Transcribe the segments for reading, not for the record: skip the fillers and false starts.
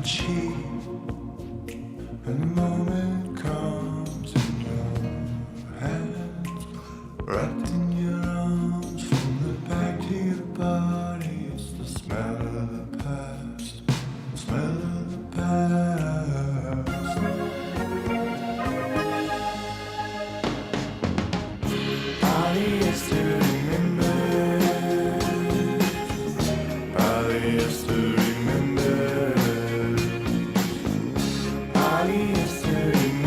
cheap. And the moment comes in your hands, wrapped in your arms, from the back to your body. It's the smell of the past, smell of the past. Polyester remembers, polyester remembers, polyester remembers,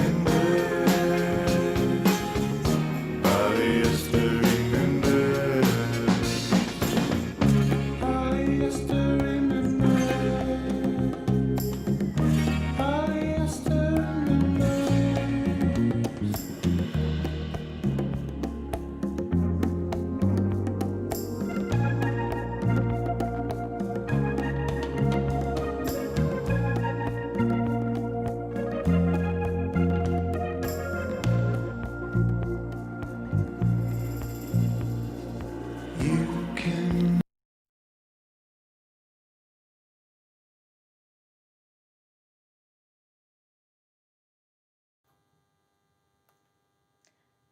polyester remembers, polyester remembers, polyester remembers. You can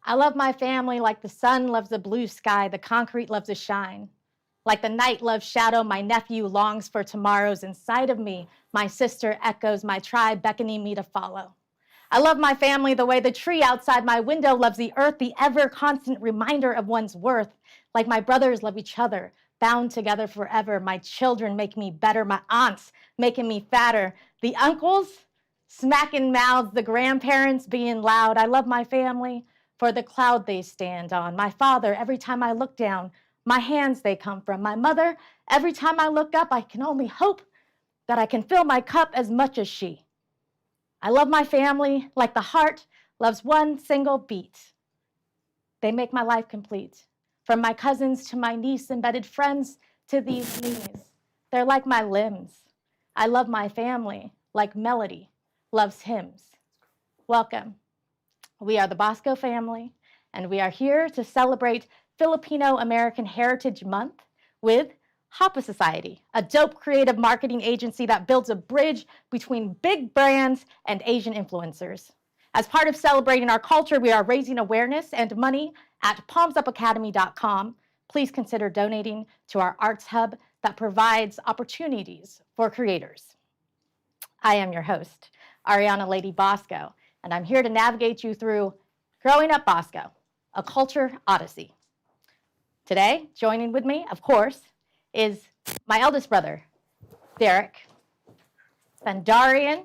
I love my family like the sun loves the blue sky, the concrete loves the shine. Like the night loves shadow, my nephew longs for tomorrows inside of me. My sister echoes my tribe, beckoning me to follow. I love my family the way the tree outside my window loves the earth, the ever-constant reminder of one's worth. Like my brothers love each other, bound together forever. My children make me better, my aunts making me fatter. The uncles smacking mouths, the grandparents being loud. I love my family for the cloud they stand on. My father, every time I look down, my hands they come from. My mother, every time I look up, I can only hope that I can fill my cup as much as she. I love my family like the heart loves one single beat. They make my life complete. From my cousins to my niece, embedded friends to these knees. They're like my limbs. I love my family like melody loves hymns. Welcome. We are the Basco family, and we are here to celebrate Filipino American Heritage Month with Hapa Society, a dope creative marketing agency that builds a bridge between big brands and Asian influencers. As part of celebrating our culture, we are raising awareness and money at palmsupacademy.com. Please consider donating to our arts hub that provides opportunities for creators. I am your host, Ariana Lady Basco, and I'm here to navigate you through Growing Up Basco, a culture odyssey. Today, joining with me, of course, is my eldest brother, Derek, then Darian,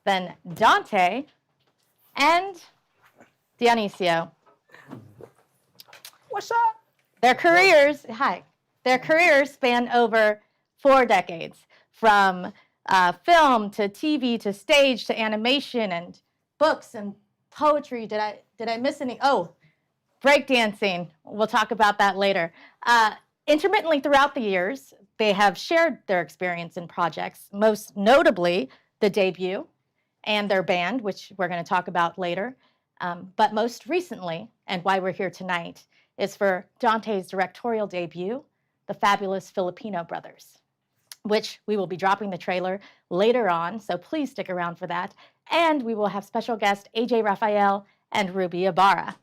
then Dante, and Dionisio. What's up? Their careers span over 4 decades, from film to TV to stage to animation and books and poetry. Did I miss any? Oh, breakdancing. We'll talk about that later. Intermittently throughout the years, they have shared their experience in projects, most notably the debut and their band, which we're going to talk about later. But most recently, and why we're here tonight, is for Dante's directorial debut, The Fabulous Filipino Brothers, which we will be dropping the trailer later on, so please stick around for that. And we will have special guest AJ Rafael and Ruby Ibarra.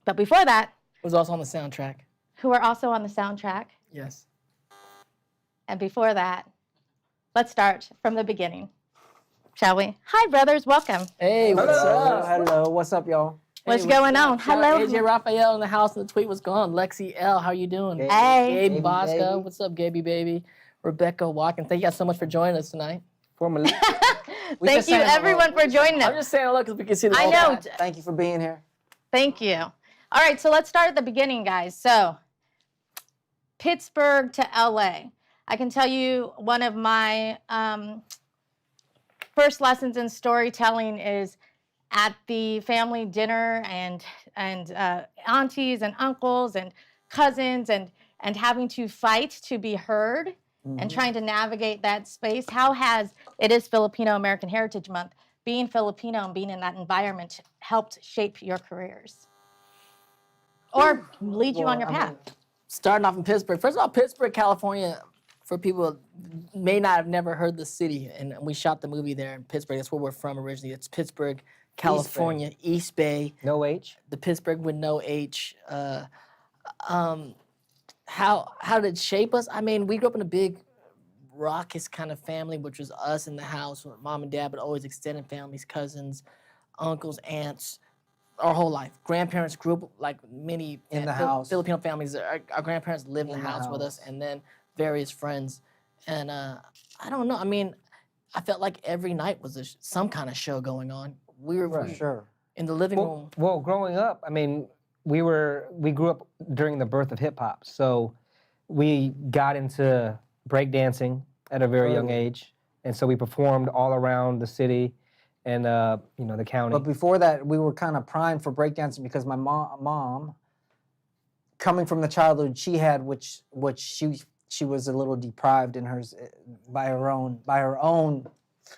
But before that, It was also on the soundtrack. who are also on the soundtrack. Yes. And before that, let's start from the beginning, shall we? Hi, brothers, welcome. Hey, what's up? Hello, what's up, y'all? What's going on? Shout out Hello. AJ Rafael in the house, and the tweet was gone. Lexi L, how you doing? Hey. Gabe Basco, what's up, Gaby baby? Rebecca Watkins, thank you guys so much for joining us tonight. Formally. Thank you, everyone, for joining I'm us. just saying hello because we can see the I whole know. time. Thank you for being here. Thank you. All right, so let's start at the beginning, guys. So, Pittsburgh to LA. I can tell you one of my first lessons in storytelling is at the family dinner and aunties and uncles and cousins and having to fight to be heard and trying to navigate that space. How has, it is Filipino American Heritage Month, being Filipino and being in that environment helped shape your careers? Or lead you on your path? Starting off in Pittsburgh. First of all, Pittsburgh, California, For people who may not have never heard the city, and we shot the movie there in Pittsburgh. That's where we're from originally. It's Pittsburgh, California, East Bay. No H. The Pittsburgh with no H. How did it shape us? I mean, we grew up in a big raucous kind of family, which was us in the house, mom and dad, but always extended families, cousins, uncles, aunts, our whole life. Grandparents grew up like many In the house. Filipino families. Our grandparents lived in the house with us, house. and then various friends. And I don't know. I mean, I felt like every night was some kind of show going on. We were For sure. in the living room. Well, growing up, I mean, we grew up during the birth of hip hop, so we got into breakdancing at a very young age, and so we performed all around the city and the county. But before that, we were kind of primed for breakdancing because my mom, coming from the childhood she had, which she was a little deprived in hers by her own.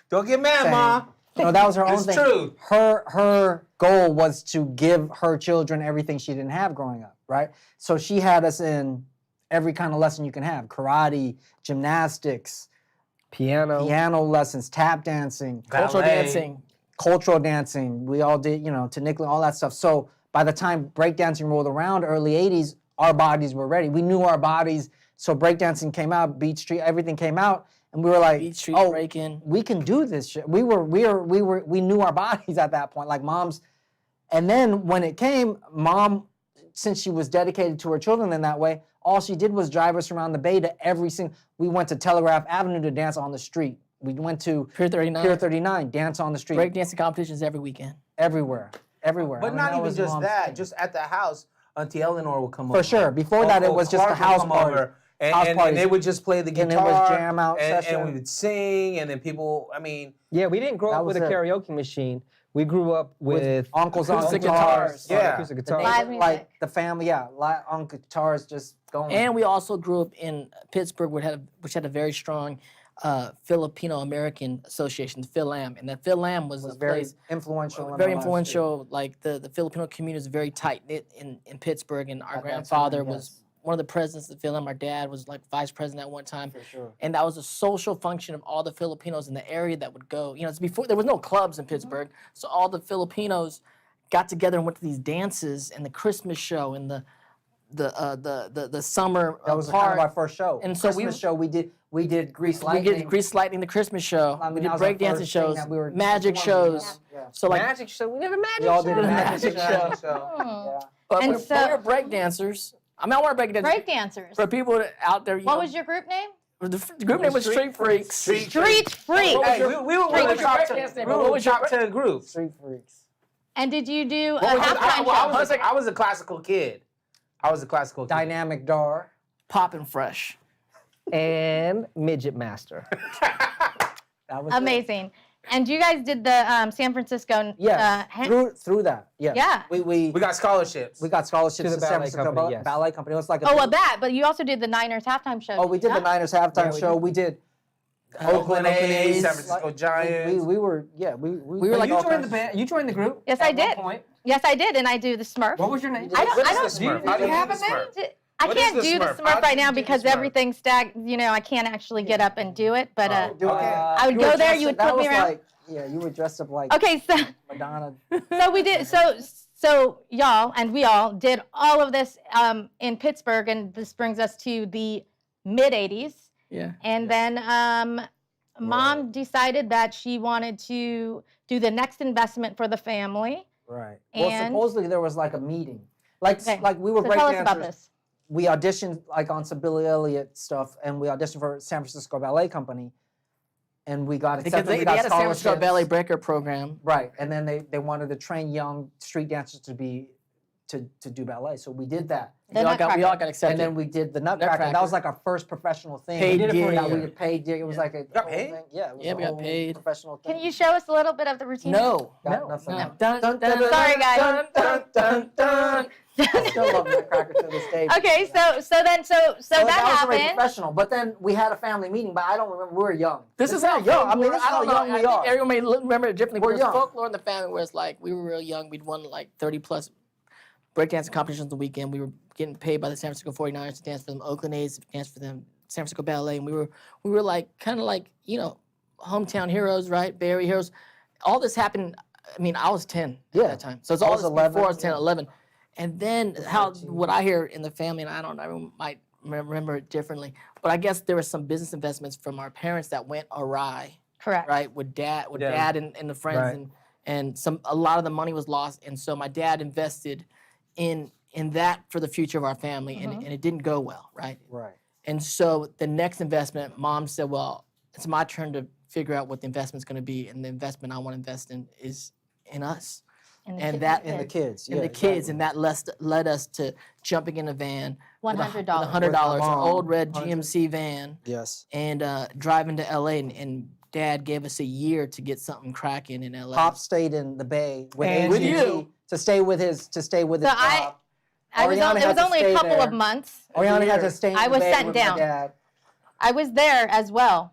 Don't get mad, Saying- Ma. No, that was her own It's thing. true. Her goal was to give her children everything she didn't have growing up, right? So she had us in every kind of lesson you can have: karate, gymnastics, piano lessons, tap dancing, Cultural Ballet. dancing. cultural dancing. We all did, to nickel, all that stuff. So by the time breakdancing rolled around, early 80s, our bodies were ready. We knew our bodies. So breakdancing came out, Beat Street, everything came out, and we were like, Beat Street, oh, breaking. we can do this shit. We knew our bodies at that point, like moms. And then when it came, mom, since she was dedicated to her children in that way, all she did was drive us around the Bay to we went to Telegraph Avenue to dance on the street. We went to Pier 39. Pier 39, dance on the street. Breakdancing competitions every weekend. Everywhere. I But mean, not that even was just mom's that. thing. Just at the house, Auntie Eleanor would come over. For sure. Before that, it was just the Clark would house come party. over, and, House and parties. they would just play the guitar. And it was jam out and session. we would sing, and then people, I mean, Yeah, we didn't grow That up with a was it. karaoke machine. We grew up with uncles on acoustic guitars. guitars. Yeah. acoustic The guitars. Live neighbor- like music. the family, on guitars just going. And we also grew up in Pittsburgh, which had a very strong Filipino American association, the Phil-Am. And that Phil-Am was was a very place, influential. in very our lives, too. influential. Like the Filipino community is very tight knit in Pittsburgh. And our At that grandfather time, was yes. one of the presidents of the Phil-Am. Our dad was like vice president at one time. For sure. And that was a social function of all the Filipinos in the area that would go. It's before there was no clubs in Pittsburgh, so all the Filipinos got together and went to these dances and the Christmas show and the summer That was part. kind of our first show. And so Christmas show we did Grease we Lightning. did Grease Lightning, the Christmas show. I mean, we did that was our breakdancing first thing shows, that we were magic performing, shows. Yeah. So like, magic show. We never magic We all show. did a Magic magic show. show. Yeah. but And we're, so- we're breakdancers. I mean, I want to breakdancers. Break dancers. For people out there, What was your group name? the group name was Street Freaks. Street Freaks. hey, we were one of the Street top Freaks. 10. What We were was the your top 10 groups. Street Freaks. And did you do a What was it? halftime show? I was a classical kid. I was a classical kid. Dynamic Dar. Poppin' Fresh. And midget master. That was it. Amazing. And you guys did the San Francisco. Yes. ha- through that. Yes. Yeah. We We got scholarships. got scholarships To to the San ballet Francisco company, yes. Ballet Company. It was like a Oh, well, that. But you also did the Niners halftime show. Oh, we did you the not? Niners halftime we show. did. We did Oakland A's, San Like, Francisco Giants. We were we were like- you joined the band. You joined the group. Yes, at I one did. point. Yes, I did, and I do the Smurf. What was your name? I don't- What I is don't- the Smurf? do How you do have do a the name? Smurf? I What is can't the do the Smurf? Smurf How do right you now do the because Smurf? everything's I can't actually get up and do it. But do it. I would You go were there, dressed you would up- that put me was around. Like, yeah, you were dressed up like Okay, so Madonna. we did so y'all and we all did all of this in Pittsburgh, and this brings us to the mid '80s. Yeah. And then Mom decided that she wanted to do the next investment for the family. Right. Well, And- supposedly there was like a meeting. Like Okay. like we were So break tell us about dancers. this. We auditioned like on some Billy Elliot stuff, and we auditioned for San Francisco Ballet Company, and we got Because accepted. they we got had a San Francisco scholarships. Ballet Breaker program. Right, and then they wanted to train young street dancers to do ballet, so we did that. The We all Nutcracker. got accepted. And then we did the Nutcracker. That Nutcracker. was like our first professional thing. Paid we did it for gig. that. We did paid gig. It was like a got whole paid? thing. Yeah, it was Yeah, a we got whole paid. professional thing. Can you show us a little bit of the routine? No. Got nothing. No. Dun, dun, dun, Sorry, guys. Dun, dun, dun, dun. I still love Nutcracker to this day. Okay, so that that was very happened. professional. But then we had a family meeting, but I don't remember. We were young. This is how young. I mean, folklore- this is how don't know. young I we think are. Everyone may remember it differently. We're But young. there's folklore in the family where it's like we were real young. We'd won like 30 plus breakdancing competitions the weekend. We were getting paid by the San Francisco 49ers to dance for them, Oakland A's to dance for them, San Francisco Ballet, and we were like kind of like, you know, hometown heroes, right? Barry heroes. All this happened. I mean, I was 10 at that time, so it's all was this 11, before I was 10, yeah. 11. And then what I hear in the family, and I don't know, everyone might remember it differently, but I guess there were some business investments from our parents that went awry, Correct. right? With dad and the friends, Right. and a lot of the money was lost, and so my dad invested in that for the future of our family, and it didn't go well, right? Right. And so the next investment, Mom said, well, it's my turn to figure out what the investment's going to be, and the investment I want to invest in is in us. And And kids- that- And the kids. And yeah, the kids, exactly. and that led us to jumping in a van with $100. $100, With my an mom, old red 100. GMC van, Yes. and driving to LA, and Dad gave us a year to get something cracking in LA. Pop stayed in the Bay with And with AG&T you. to stay with his So job. I was Ariana it had was to only a stay couple there. of months. Oriana had to stay in I the was Bay sent with down. my dad. I was there as well.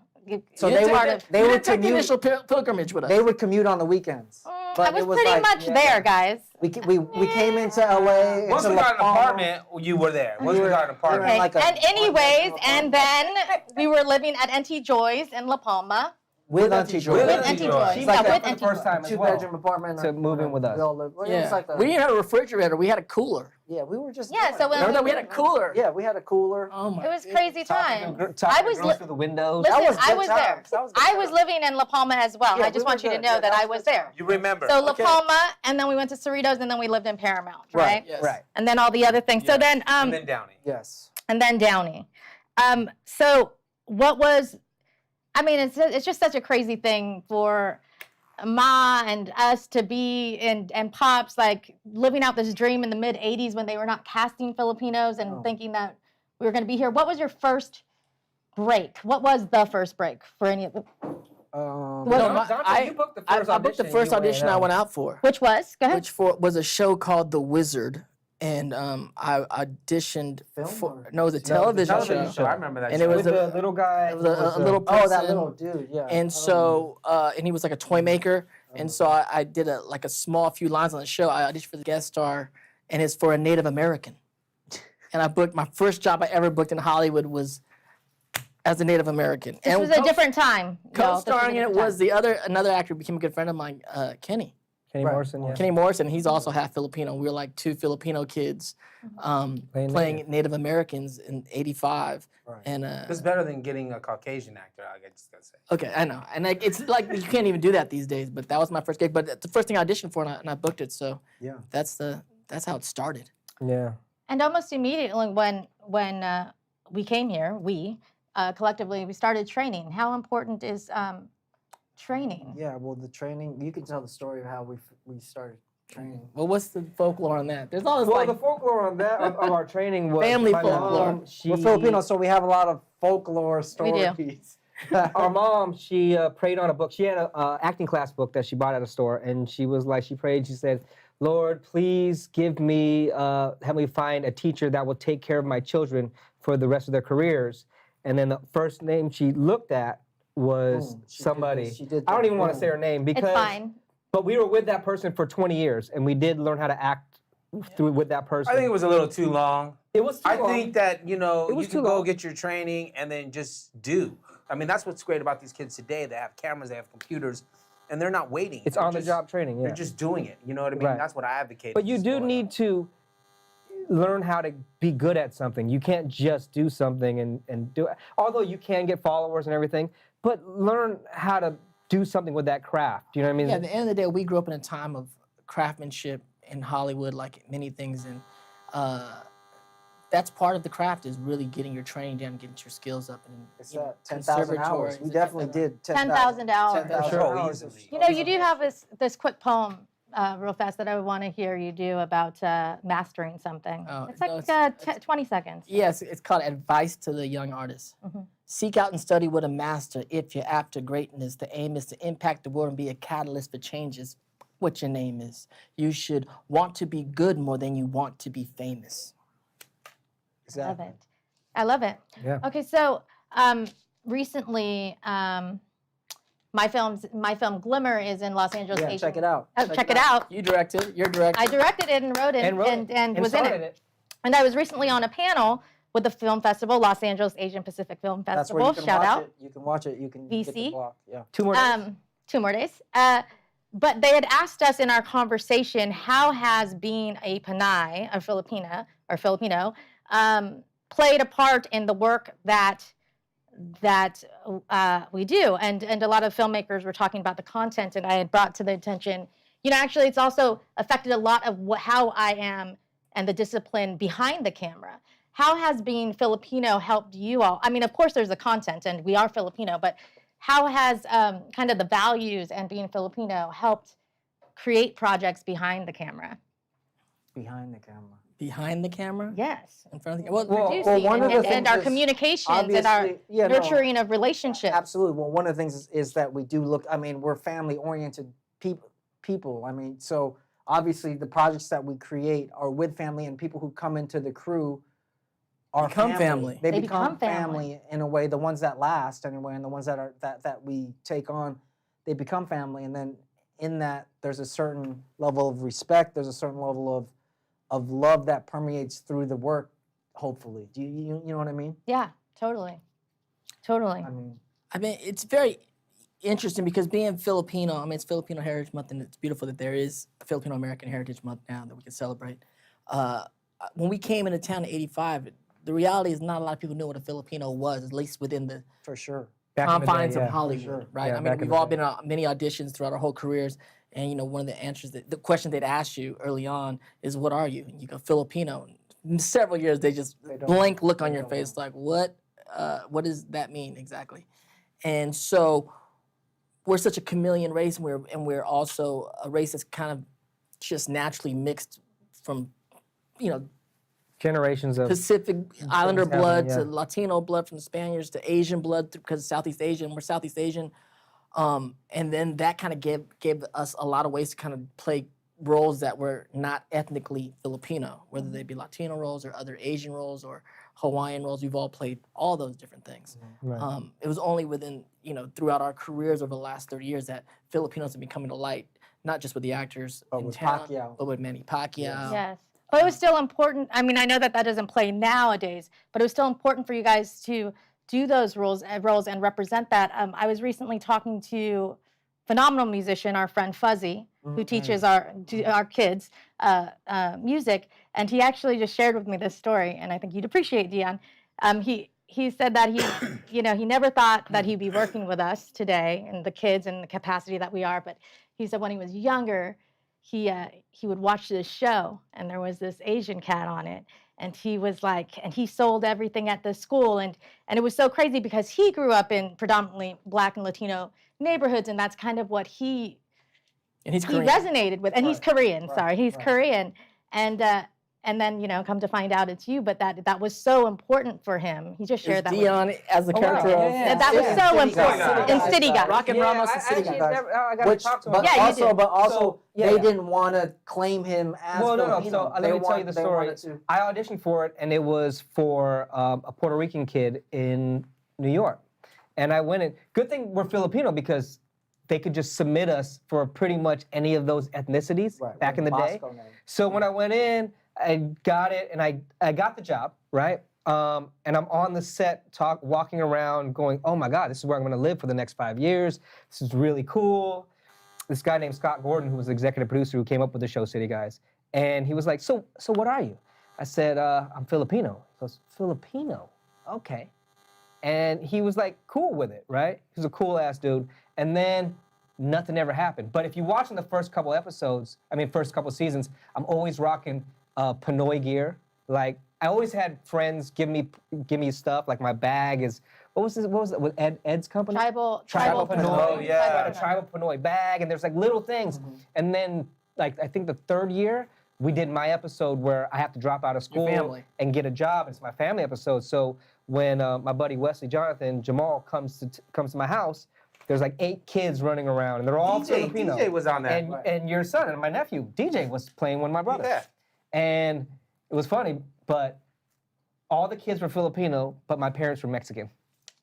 So You they didn't would take the- they you would didn't take the commute. initial pilgrimage with us. They would commute on the weekends. I But was it was pretty like, much yeah. there, guys. We came into LA. Once into we got an La Palma. apartment, you were there. Once we were- got an apartment. Okay. like a And anyways, one-bedroom and then we were living at Auntie Joy's in La Palma. With Auntie Joy. With Auntie Joy. She Yeah, moved with there for the Auntie first Joy. time as well. Two-bedroom apartment. to move in with us. We all lived. Well, it yeah. was like We didn't have a refrigerator. We had a cooler. yeah, we were just. Yeah, so when Remember that? We had a cooler. Yeah, we had a cooler. Oh my It was goodness. crazy time. I I was was li- through the windows. Listen, was I good was there. times. That was good I was times. living in La Palma as well. Yeah, I just we want were you to good. know Yeah, that that I was was good there. times. You remember. So La Okay. Palma, and then we went to Cerritos, and then we lived in Paramount, right? Yes. Right. And then all the other things. So Yeah. then, and then Downey. Yes. and then Downey. So what was? I mean, it's just such a crazy thing for Ma and us to be and Pops like living out this dream in the mid '80s when they were not casting Filipinos and No. thinking that we were going to be here. What was your first break? What was the first break for any of the? No, No, You booked the I first booked the audition. first You went audition I out. went out for, Which was? Go ahead. which was a show called The Wizard, and I auditioned Film for or- no, it was a No, television, it was a television show. I remember that. And show. it was With a- the little guy. It was a little Oh, that person. little dude. Yeah. And so, and he was like a toy maker. And so I did a small few lines on the show. I auditioned for the guest star, and it's for a Native American. And I booked my first job I ever booked in Hollywood was as a Native American. This and was a different time. y'all. This co-starring in a it different was another actor who became a good friend of mine, Kenny. Kenny Right. Morrison. Yeah. Kenny Morrison. He's also half Filipino. We were like two Filipino kids playing Native Americans in '85. Right. And It's better than getting a Caucasian actor. I just gotta say. okay, I know, and like, it's like you can't even do that these days. But that was my first gig. But the first thing I auditioned for, and I booked it. So Yeah. that's how it started. Yeah. And almost immediately when we came here, we collectively we started training. How important is training? Yeah. Well, the training. You can tell the story of how we started training. Well, what's the folklore on that? There's all this Well, like the folklore on that of our training was Family my folklore. mom, We're Filipino, so we have a lot of folklore We do. stories. Our mom, she prayed on a book. She had a acting class book that she bought at a store, and she was like, she prayed. She said, "Lord, please give me, help me find a teacher that will take care of my children for the rest of their careers." And then the first name she looked at was Boom. She did somebody. this, she did I don't that. even want to Boom. say her name because. It's fine. But we were with that person for 20 years, and we did learn how to act through with that person. I think it was a little too long. it was. Too I long. think that It you was can too go long. get your training and then just do. I mean, that's what's great about these kids today. They have cameras, they have computers, and they're not waiting. It's They're on the just- job training. Yeah. They're just doing it. You know what I mean? Right. That's what I advocate. But you do need to learn how to be good at something. You can't just do something and do it. Although you can get followers and everything, but learn how to do something with that craft. You know what I mean? yeah. At the end of the day, we grew up in a time of craftsmanship in Hollywood, like many things, and that's part of the craft is really getting your training down, getting your skills up, and It's you know, 10,000 hours. conservatories We and definitely stuff like did 10,000 hours. 10,000 Sure. hours. Easily. You know, you do have this quick poem, real fast, that I want to hear you do about mastering something. Oh, It's no, like 20 seconds. Yes, it's called Advice to the Young Artist. Seek out and study with a master if you're after greatness. The aim is to impact the world and be a catalyst for changes. What your name is. You should want to be good more than you want to be famous. I love it. I love it. Yeah. Okay, so recently, my film Glimmer is in Los Angeles. Yeah, check it out. Oh, check it out. You directed. You're directing. I directed it and wrote it and was in started it. And I was recently on a panel with the film festival, Los Angeles Asian Pacific Film That's where Festival. you can Shout watch out. it. You can watch it. You can get the VC. block. Yeah. 2 more days. 2 more days. But they had asked us in our conversation, how has being a Panay, a Filipina or Filipino, played a part in the work that we do? And a lot of filmmakers were talking about the content, and I had brought to the attention, actually it's also affected a lot of how I am and the discipline behind the camera. How has being Filipino helped you all? I mean, of course there's the content, and we are Filipino, but how has kind of the values and being Filipino helped create projects behind the camera? Behind the camera. Behind the camera? Yes. In front of the camera? Producing one of the and things our is communications and our obviously, yeah, no, nurturing of relationships. Absolutely. Well, one of the things is that we do look. I mean, we're family-oriented people. I mean, so obviously the projects that we create are with family, and people who come into the crew are Become family. They They become become family. family in a way. The ones that last, anyway, and the ones that are that we take on, they become family. And then in that, there's a certain level of respect. There's a certain level of love that permeates through the work. Hopefully, do you know what I mean? Yeah, totally. Totally. I mean, it's very interesting because being Filipino, I mean, it's Filipino Heritage Month, and it's beautiful that there is a Filipino American Heritage Month now that we can celebrate. When we came into town in '85, the reality is not a lot of people knew what a Filipino was, at least within the For sure. Back in the day, confines yeah, of for Hollywood, sure. right? Yeah, I mean, back in we've the all day. been on many auditions throughout our whole careers, and one of the answers, the question they'd ask you early on is, "What are you?" And you go, "Filipino." And in several years, they just They don't- blank look on they your don't face, like, "What? What does that mean exactly?" And so, we're such a chameleon race, and we're also a race that's kind of just naturally mixed from, Generations of Pacific Islander happening, blood yeah. to Latino blood from the Spaniards to Asian blood because Southeast Asian. We're Southeast Asian, and then that kind of gave us a lot of ways to kind of play roles that were not ethnically Filipino, whether they be Latino roles or other Asian roles or Hawaiian roles. We've all played all those different things. Right. It was only within throughout our careers over the last 30 years that Filipinos have been coming to light, not just with the actors But in with town, Pacquiao. but with Manny Pacquiao. Yes. But it was still important. I mean, I know that doesn't play nowadays, but it was still important for you guys to do those roles and represent that. I was recently talking to phenomenal musician, our friend Fuzzy, who teaches our kids music, and he actually just shared with me this story, and I think you'd appreciate, Dion. He said that he never thought that he'd be working with us today and the kids in the capacity that we are, but he said when he was younger, he would watch this show, and there was this Asian cat on it, and he was like, and he sold everything at the school, and it was so crazy because he grew up in predominantly Black and Latino neighborhoods, and that's kind of what he Korean. resonated with, and he's Korean. Right, Sorry, he's right. Korean, and then come to find out it's you, but that was so important for him. He just shared that. with me. Dion as the character wow. of Yeah, That was Yeah, so City Guy. important in City Guy. Rock and Ramos and City actually Guy. I got to talk to him. But Yeah, you did. also, So, yeah. they didn't want to claim him as Well, no. Filipino. So let me tell you the They story. wanted to- I auditioned for it, and it was for a Puerto Rican kid in New York. And I went in. Good thing we're Filipino because they could just submit us for pretty much any of those ethnicities Right, back in the day. Basco name. So when I went in, I got it, and I got the job, right? And I'm on the set, walking around, going, "Oh my God, this is where I'm going to live for the next 5 years. This is really cool." This guy named Scott Gordon, who was the executive producer who came up with the show City Guys, and he was like, "So what are you?" I said, "I'm Filipino." He goes, "Filipino? Okay." And he was like, cool with it, right? He was a cool ass dude. And then nothing ever happened. But if you watch in the first couple seasons, I'm always rocking Pinoy gear. Like I always had friends give me stuff. Like my bag is what was it with Ed's company? Tribal Pinoy. Oh, yeah. I got a tribal Pinoy bag, and there's like little things. And then like I think the third year we did my episode where I have to drop out of school family. and get a job. It's my family episode. So when my buddy Wesley Jonathan Jamal comes to my house, there's like 8 kids running around, and they're all Filipino. DJ was on that. And your son and my nephew DJ was playing one of my brothers. Yeah. And it was funny, but all the kids were Filipino, but my parents were Mexican.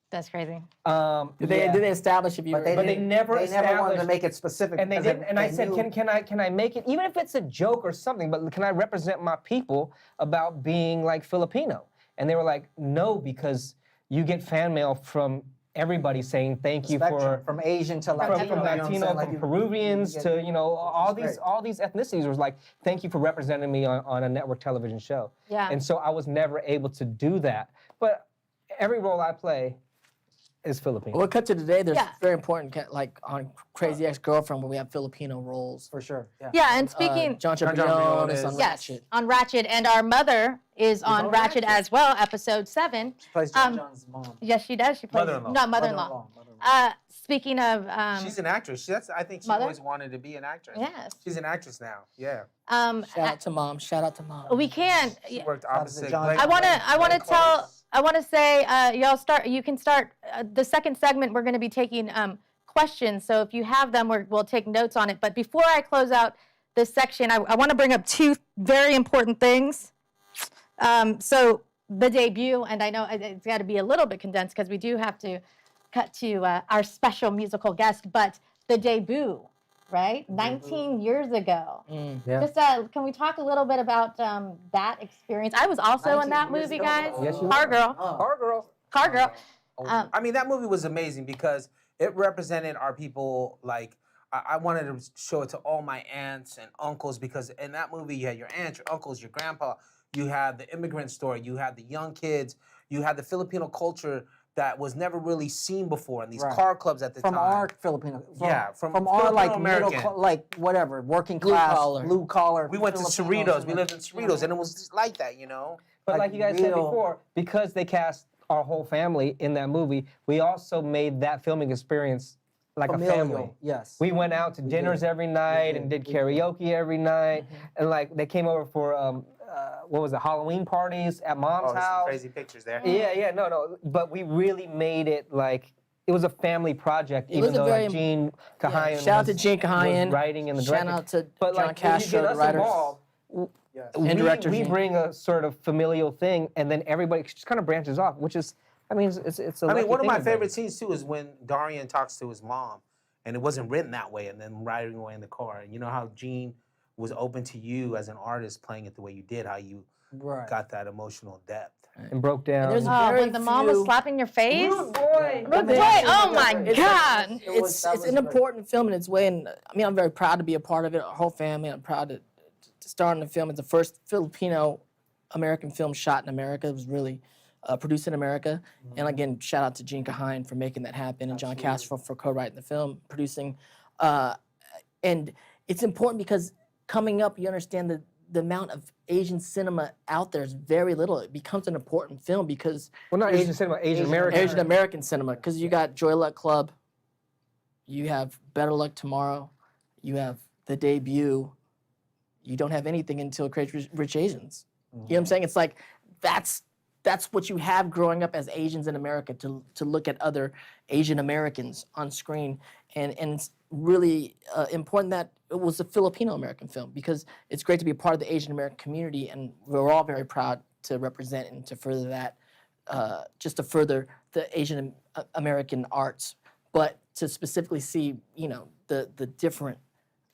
That's crazy. Did they establish if you But were? they, But they didn't- never They never wanted to established- make it specific. And they because didn't. And I said, knew- can I make it, even if it's a joke or something, but can I represent my people about being like Filipino? And they were like, no, because you get fan mail from everybody saying thank you Spectrum, for from Asian to Latino, from you know what I'm Latino, saying? Like from you- Peruvians you to get- all which is these great. all these ethnicities was like, thank you for representing me on a network television show. Yeah. And so I was never able to do that. But every role I play is Filipino. Well, cut to today. There's Yeah. very important, like on Crazy Ex-Girlfriend, where we have Filipino roles. For sure. Yeah. Yeah, and speaking, John John Champion is Briones. on yes, Ratchet. on Ratchet, and our mother is on on Ratchet Ratchet. as well, episode 7. She plays John Um, John's mom. Yes, she does. She plays Mother-in-law. No, mother-in-law. Speaking of, She's an actress. I think she Mother? always wanted to be an actress. yes, She's an actress now. Yeah. Shout out to mom. Shout out to mom. we can. She worked Shout out to opposite. John. Glenn- I want to Glenn tell. Close. I want to say, y'all start. You can start the second segment. We're going to be taking questions. So if you have them, we'll take notes on it. But before I close out this section, I want to bring up 2 very important things. So the debut, and I know it's got to be a little bit condensed because we do have to cut to our special musical guest. But the debut, right? 19 years ago. Yeah. Just can we talk a little bit about that experience? I was also in 19 that years movie, ago? guys. Yes, you Car were. Girl. Our girl. Car Girl. I mean, that movie was amazing because it represented our people. Like, I wanted to show it to all my aunts and uncles because in that movie you had your aunts, your uncles, your grandpa. You had the immigrant story. You had the young kids. You had the Filipino culture that was never really seen before in these Right. car clubs at the From time. our Filipino, from our Filipino like middle, American. like whatever, working Blue class, collar. blue collar. We went to Filipinos Cerritos. and We lived in Cerritos, and it was just like that, you know. But like you guys said real- before, because they cast our whole family in that movie, we also made that filming experience like a family. familial. Yes. We went out to dinners every night and did karaoke every night, and like they came over for what was it, Halloween parties at mom's Oh, there's some house. crazy pictures there. Yeah, no. But we really made it like it was a family project, It even was a though very- like, Gene Kahayan Shout out to was- Gene Kahayan. was writing and the Shout directing. out to But John like when you Castro, get the us writers. involved, Yes. And director we Gene. bring a sort of familial thing, and then everybody just kind of branches off, which is, I mean, it's a I mean, lucky one of thing my about it. favorite scenes too is when Darian talks to his mom, and it wasn't written that way, and then riding away in the car. And you know how Gene was open to you as an artist playing it the way you did, how you Right. got that emotional depth. and broke down. there's Oh, very when the mom was few- slapping your face. Rude boy. Rude boy. It's- Oh my it's- God. It's that it's was an great. important film in its way, and I mean I'm very proud to be a part of it. Our whole family. I'm proud to star in the film. It's the first Filipino American film shot in America. It was really produced in America. And again, shout out to Gene Kahayan for making that happen, and John Castro for co-writing the film, producing. And it's important because coming up, you understand that the amount of Asian cinema out there is very little. It becomes an important film because Well, not Asian cinema, Asian American. Asian American cinema, because you got Joy Luck Club, you have Better Luck Tomorrow, you have The Debut, you don't have anything until Crazy Rich Asians. You know what I'm saying? It's like that's what you have growing up as Asians in America, to look at other Asian Americans on screen, and it's really important that it was a Filipino American film because it's great to be a part of the Asian American community, and we're all very proud to represent and to further that, just to further the Asian American arts, but to specifically see, you know, the different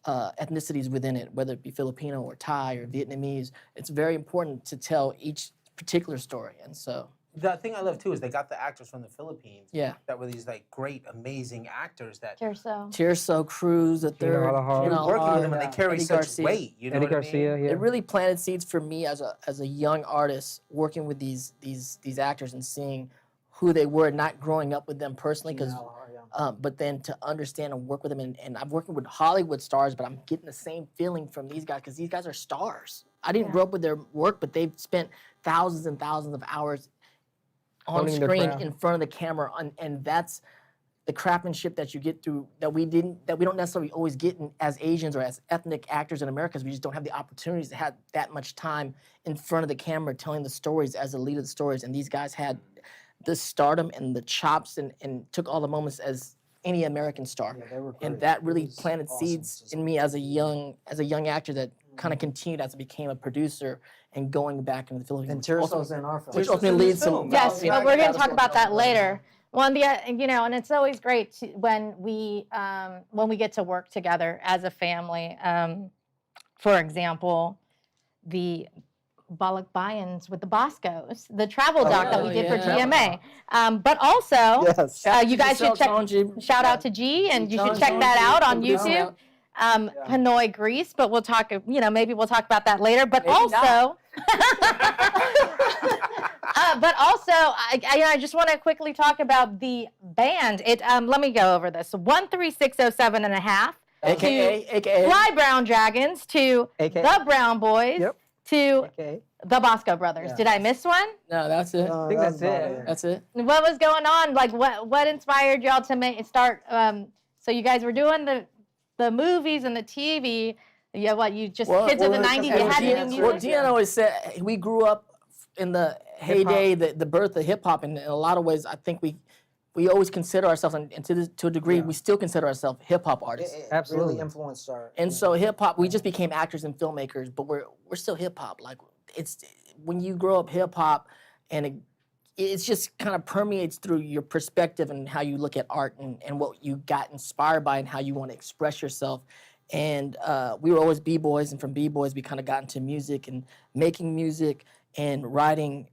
ethnicities within it, whether it be Filipino or Thai or Vietnamese. It's very important to tell each particular story, and so The thing I love too is they got the actors from the Philippines yeah. that were these like great, amazing actors that Tirso. Tirso, Cruz, the third, Alahar. Gina working with them Alahar, and they carry Eddie such Garcia. weight. You know Eddie what I Garcia, mean? yeah. It really planted seeds for me as a young artist working with these actors and seeing who they were, not growing up with them personally, because but then to understand and work with them, and I'm working with Hollywood stars, but I'm getting the same feeling from these guys because these guys are stars. I didn't grow up with their work, but they've spent thousands and thousands of hours on Honing their screen craft. in front of the camera, and that's the craftsmanship that you get through that we don't necessarily always get as Asians or as ethnic actors in America, because we just don't have the opportunities to have that much time in front of the camera telling the stories as the lead of the stories. And these guys had the stardom and the chops and took all the moments as any American star. Yeah, they were And great. that It really was planted awesome seeds to in me as a young actor that kind of continued as I became a producer and going back into the Philippines. And Tirso's in our film. Which Tirso's ultimately in this leads to film. Yes, Yeah, but we're going to yeah, talk about that later. Well, and you know, and it's always great when we get to work together as a family. For example, Balikbayans with the Boscos, the travel doc that we did for yeah. GMA. But also, Yes. you guys should check. Shout out to G, and you should check that out on YouTube. Hanoi, Greece, but we'll talk. Maybe we'll talk about that later. But Maybe also, I just want to quickly talk about the band. Let me go over this. 13607.5. AKA Fly Brown Dragons to AKA. the Brown Boys Yep. to Okay. the Bosco Brothers. Yeah. Did I miss one? No, that's it. I think that's it. That's it. What was going on? Like, what inspired y'all to start? So you guys were doing the movies and the TV. Yeah, kids of the '90s. You had to do music. Well, Deanna always said we grew up in the heyday, the birth of hip hop, and in a lot of ways, I think we always consider ourselves, and to a degree, we still consider ourselves hip hop artists. It Absolutely. really influenced our. And so hip hop, we just became actors and filmmakers, but we're still hip hop. Like it's when you grow up hip hop, and it's just kind of permeates through your perspective and how you look at art and what you got inspired by and how you want to express yourself. And we were always b-boys, and from b-boys we kind of got into music and making music and writing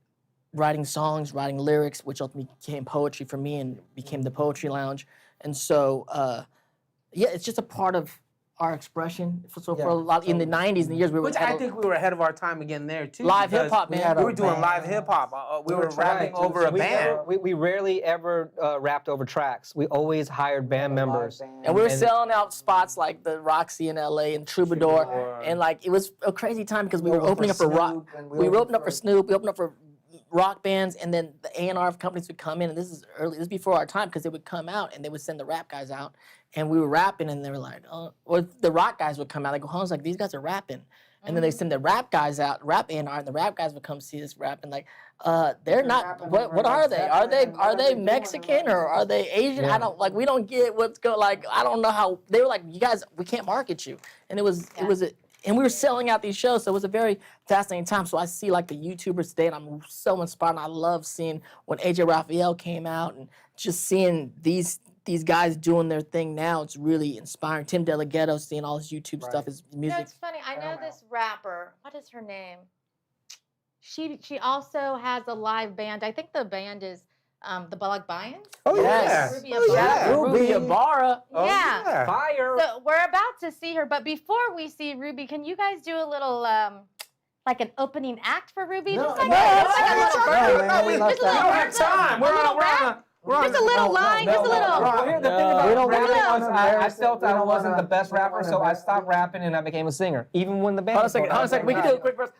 songs, writing lyrics, which ultimately became poetry for me and became the Poetry Lounge. And so, it's just a part of our expression. So for a lot in the '90s and the years we were Which I think we were ahead of our time again there too. live because hip hop, man. We were doing live hip hop. We were rapping over a band. We rarely ever rapped over tracks. We always hired band members. And we were selling out spots like the Roxy in LA and Troubadour. And like it was a crazy time because we were opening up for rock. We opened up for Snoop, we opened up for rock bands, and then the A&R companies would come in, and this is before our time, because they would come out and they would send the rap guys out, and we were rapping, and they were like, oh, or the rock guys would come out, they go home, it's like, these guys are rapping. And then they send the rap guys out, rap A&R, and the rap guys would come see us rapping, like, they're not, what are they? Are they Mexican, or are they Asian? Yeah. We don't get what's going, like, I don't know how, they were like, you guys, we can't market you. And and we were selling out these shows, so it was a very fascinating time. So I see like the YouTubers today, and I'm so inspired. And I love seeing when AJ Rafael came out, and just seeing these guys doing their thing now. It's really inspiring. Tim DeLaGhetto, seeing all his YouTube stuff, his music. It's funny. I know this rapper. What is her name? She also has a live band. I think the band is the Balikbayans. Oh Yes. Ruby Oh, yeah. Ibarra. Ruby Ibarra. Oh, Yeah. Fire. So we're about to see her, but before we see Ruby, can you guys do a little like an opening act for Ruby? No, Just like, no, just like a little no, verse. man, we love Just a that. little We don't have verse, time. a little rap. Just a little line, just a little. Well, here's the thing No. about We don't rapping wanna was I embarrass felt it. We I don't wasn't wanna- the best we don't rapper, wanna so I embarrass stopped rapping and I became a singer. Even when the band. Hold on a second. We can do a quick verse.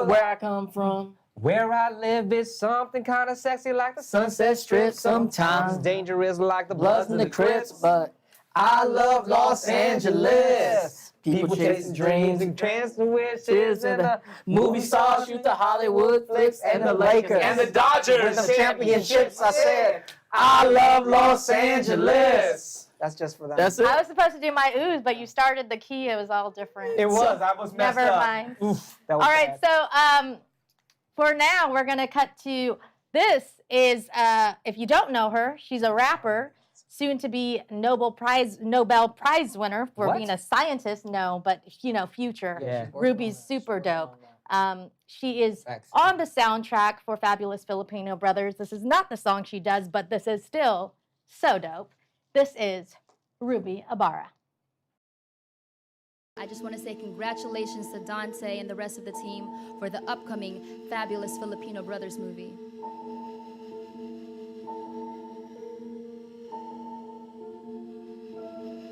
Where I come from. Where I live is something kind of sexy like the Sunset Strip sometimes. dangerous like the Bloods and the Crips, but I love Los Angeles. People chasing dreams and transferring wishes Cheers and and the movie stars shoot the Hollywood flicks and the Lakers. And the Dodgers. With the championships, I said, I love Los Angeles. that's just for them. That's it. I was supposed to do my oohs, but you started the key. It was all different. It was. I was messed Never up. mind. Oof, that All was right, bad. so for now, we're going to cut to this is, if you don't know her, she's a rapper, soon to be Nobel Prize winner for What? being a scientist. No, but future. Yeah. Ruby's super dope. She is Facts. on the soundtrack for Fabulous Filipino Brothers. This is not the song she does, but this is still so dope. This is Ruby Ibarra. I just want to say congratulations to Dante and the rest of the team for the upcoming Fabulous Filipino Brothers movie.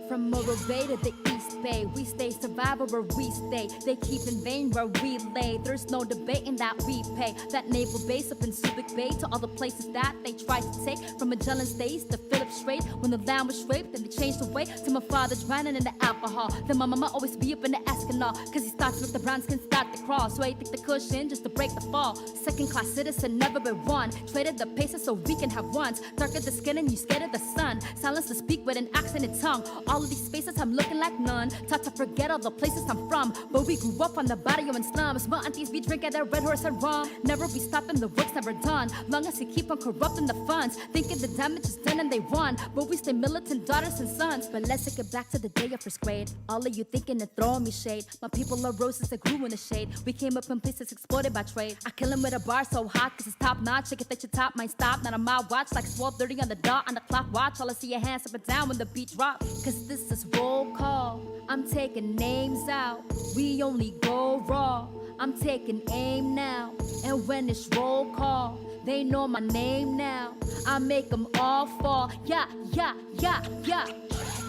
From Morro Bay to the East Bay, we stay survival where we stay. They keep in vain where we lay. There's no debating that we pay. That naval base up in Subic Bay to all the places that they tried to take. From Magellan States to Phillips Strait. When the land was raped and they changed the way to my father drowning in the alcohol. Then my mama always be up in the Escanal, cause he starts with the brown skin start to crawl. So I take the cushion just to break the fall. Second class citizen, never been one. Traded the paces so we can have ones. Darker the skin and you scared of the sun. Silence to speak with an accented tongue. All all of these spaces, I'm looking like none. Taught to forget all the places I'm from, but we grew up on the barrio and slums. My aunties be drinking their Red Horse and rum. Never be stopping, the work's never done. Long as you keep on corrupting the funds, thinking the damage is done and they won. But we stay militant daughters and sons. But let's take it back to the day of first grade. All of you thinking and throwing me shade. My people are roses that grew in the shade. We came up in places exploited by trade. I kill him with a bar so hot, cause it's top notch. Take it that your top might stop, not on my watch. Like 12:30 on the dot, on the clock watch. All I see your hands up and down when the beat drop. Cause this is roll call. I'm taking names out. We only go raw. I'm taking aim now. And when it's roll call, they know my name now. I make them all fall. Yeah, yeah, yeah, yeah.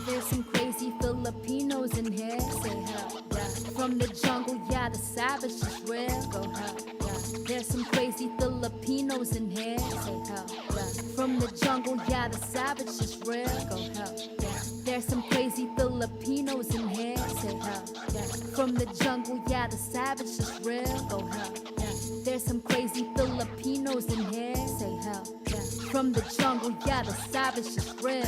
There's some crazy Filipinos in here. Say hell, yeah. From the jungle, yeah, the savage is real. Go hell, yeah. There's some crazy Filipinos in here. Say hell, yeah. From the jungle, yeah, the savage is real. Go hell, yeah. There's some crazy Filipinos in here. Say hell, yeah. From the jungle, yeah, the savage is real. Go hell, yeah. There's some crazy Filipinos in here. Say hell, yeah. From the jungle, yeah, the savage is real.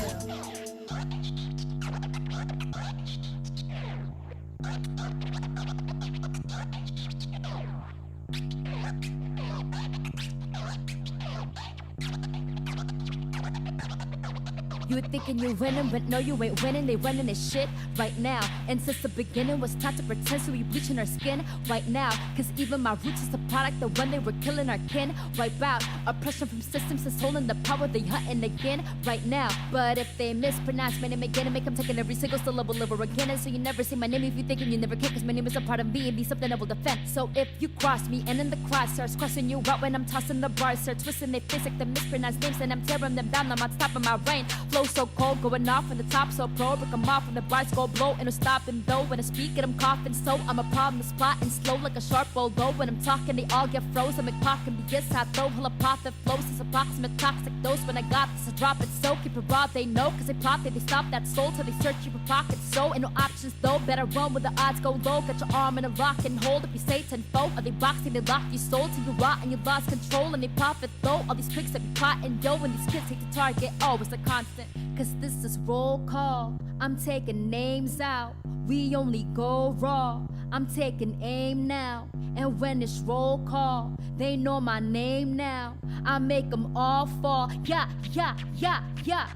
You thinking you're winning, but no, you ain't winning. They running this shit right now. And since the beginning was taught to pretend, so we bleaching our skin right now. Cause even my roots is the product of when they were killing our kin. Wipe out oppression from systems that's holding the power, they hunting again right now. But if they mispronounce my name again and make them taking every single syllable over again. And so you never say my name if you thinking you never can. Cause my name is a part of me and be something I will defend. So if you cross me and in the cross starts crossing you out when I'm tossing the bars, start twisting their face like the mispronounced names. And I'm tearing them down, I'm on top of my reign. Flow so cold, going off from the top so pro. Break them off when the bars go blow. And I'm stopping though when I speak and I'm coughing. So I'm a problem, spotting slow like a sharp bulldog. When I'm talking, they all get frozen. McPock and BS, I throw hella pop that flows. It's approximate toxic dose. When I got this, I drop it so. Keep it raw, they know. Cause they plot, they stop that soul till they search you for pockets. So ain't no options though. Better run when the odds go low. Got your arm in a lock and hold. If you say tenfold, are they boxing? They lock your soul till you rot and you lost control. And they profit though. All these pigs that be plotting yo. And these kids take the target. Oh, it's a constant. Cause this is roll call. I'm taking names out. We only go raw. I'm taking aim now. And when it's roll call, they know my name now. I make them all fall. Yeah, yeah, yeah, yeah.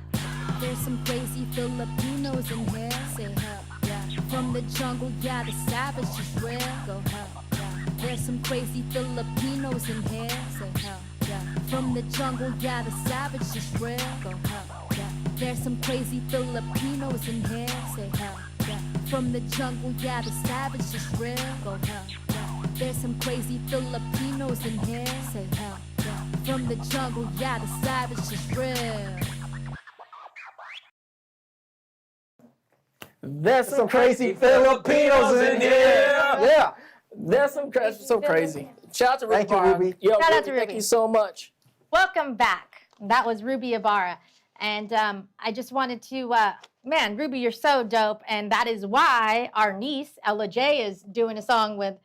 There's some crazy Filipinos in here. Say hell, yeah. From the jungle, yeah, the savage is real. Go hell, yeah. There's some crazy Filipinos in here. Say hell, yeah. From the jungle, yeah, the savage is real. Go hell, yeah. There's some crazy Filipinos in here. Say hell, yeah. From the jungle, yeah, the savage is real. Go hell, yeah. There's some crazy Filipinos in here. Say hell, yeah. From the jungle, yeah, the savage is real. There's some crazy Filipinos in here. Yeah. There's some so crazy. Shout out to Ruby. Thank you, Ruby. Yo, Shout out Ruby, to thank Ruby. you so much. Welcome back. That was Ruby Ibarra. And I just wanted to, man, Ruby, you're so dope. And that is why our niece, Ella J, is doing a song with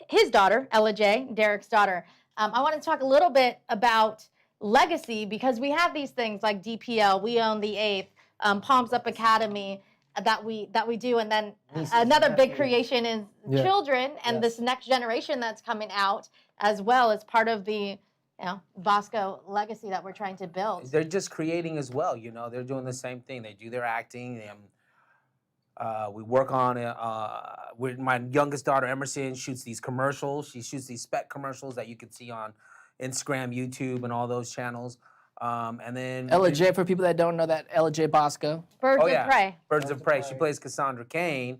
his daughter, Ella J, Derek's daughter. I want to talk a little bit about legacy because we have these things like DPL, We Own the Eighth, Palms Up Academy that we do. And then another big creation is children and this next generation that's coming out as well as part of the Basco legacy that we're trying to build. They're just creating as well, you know. They're doing the same thing. They do their acting. We work on it. My youngest daughter, Emerson, shoots these commercials. She shoots these spec commercials that you can see on Instagram, YouTube, and all those channels. And then Ella J, for people that don't know that, Ella J Basco. Birds of Prey. Birds of Prey. She plays Cassandra Cain.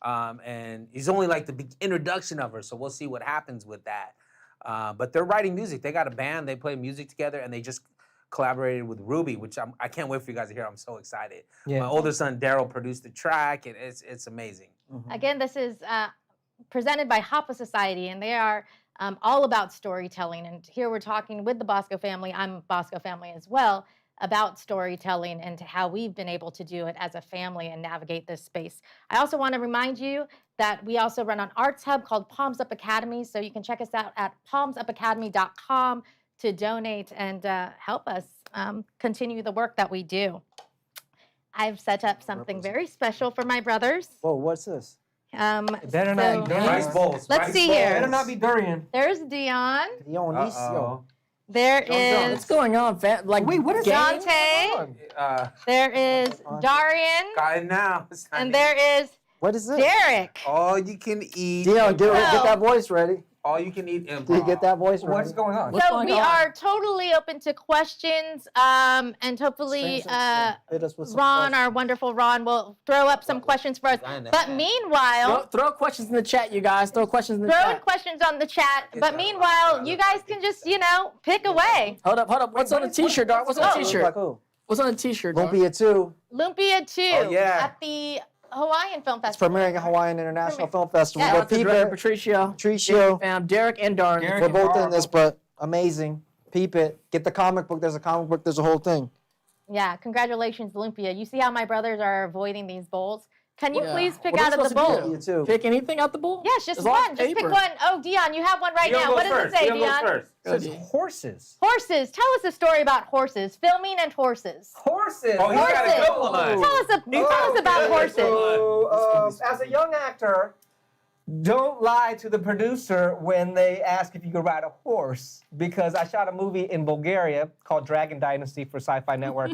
And he's only like the introduction of her, so we'll see what happens with that. But they're writing music. They got a band. They play music together, and they just collaborated with Ruby, which I can't wait for you guys to hear. I'm so excited. Yeah. My older son Daryl produced the track, and it's amazing. Again, this is presented by Hapa Society, and they are all about storytelling. And here we're talking with the Basco family. I'm Basco family as well, about storytelling and how we've been able to do it as a family and navigate this space. I also want to remind you that we also run an arts hub called Palms Up Academy. So you can check us out at palmsupacademy.com to donate and help us continue the work that we do. I've set up something very special for my brothers. Whoa, what's this? better not be durian. Rice bowls. Let's rice see bowls. here. Better not be durian. There's Dion. Dionisio. There What's is going on, fam? Like, Wait, what is gang? Dante. There is Darian. Got it now. And there is What is this? Derek. All you can eat. Dion, get that voice ready. All you can eat. Do you get that voice ready? What's going on? What's So going we on? are totally open to questions, and hopefully Hit us with some Ron, questions. our wonderful Ron, will throw up some questions for us. But meanwhile, Throw questions in the chat, you guys. Throw questions in the throw in chat. questions on the chat. But meanwhile, you guys can just, pick away. Hold up. What's on the t-shirt, dog? What's on the Oh. t-shirt? Like who? What's on the t-shirt, dog? Lumpia 2. Lumpia 2 Oh, yeah. at the Hawaiian Film It's Festival. premiering at Hawaiian International Film Festival. Yeah. But Shout out to peep Director it. Patricio. Patricio. Fam, Derek and Darn. Derek. We're both in Horrible. this, but amazing. Peep it. Get the comic book. There's a comic book. There's a whole thing. Yeah, congratulations, Lumpia. You see how my brothers are avoiding these bowls? Can you Yeah. please pick What are out we of the supposed to bowl? do? You too. Pick anything out the bowl? Yes, just As long as one. Just pick paper. one. Oh, Dion, you have one right now. What does it say, Dion? It says horses. Horses. Tell us a story about horses. Filming and horses. Horses. Oh, you got a good one. Tell us about horses. So, as a young actor, don't lie to the producer when they ask if you could ride a horse, because I shot a movie in Bulgaria called Dragon Dynasty for Sci-Fi Network,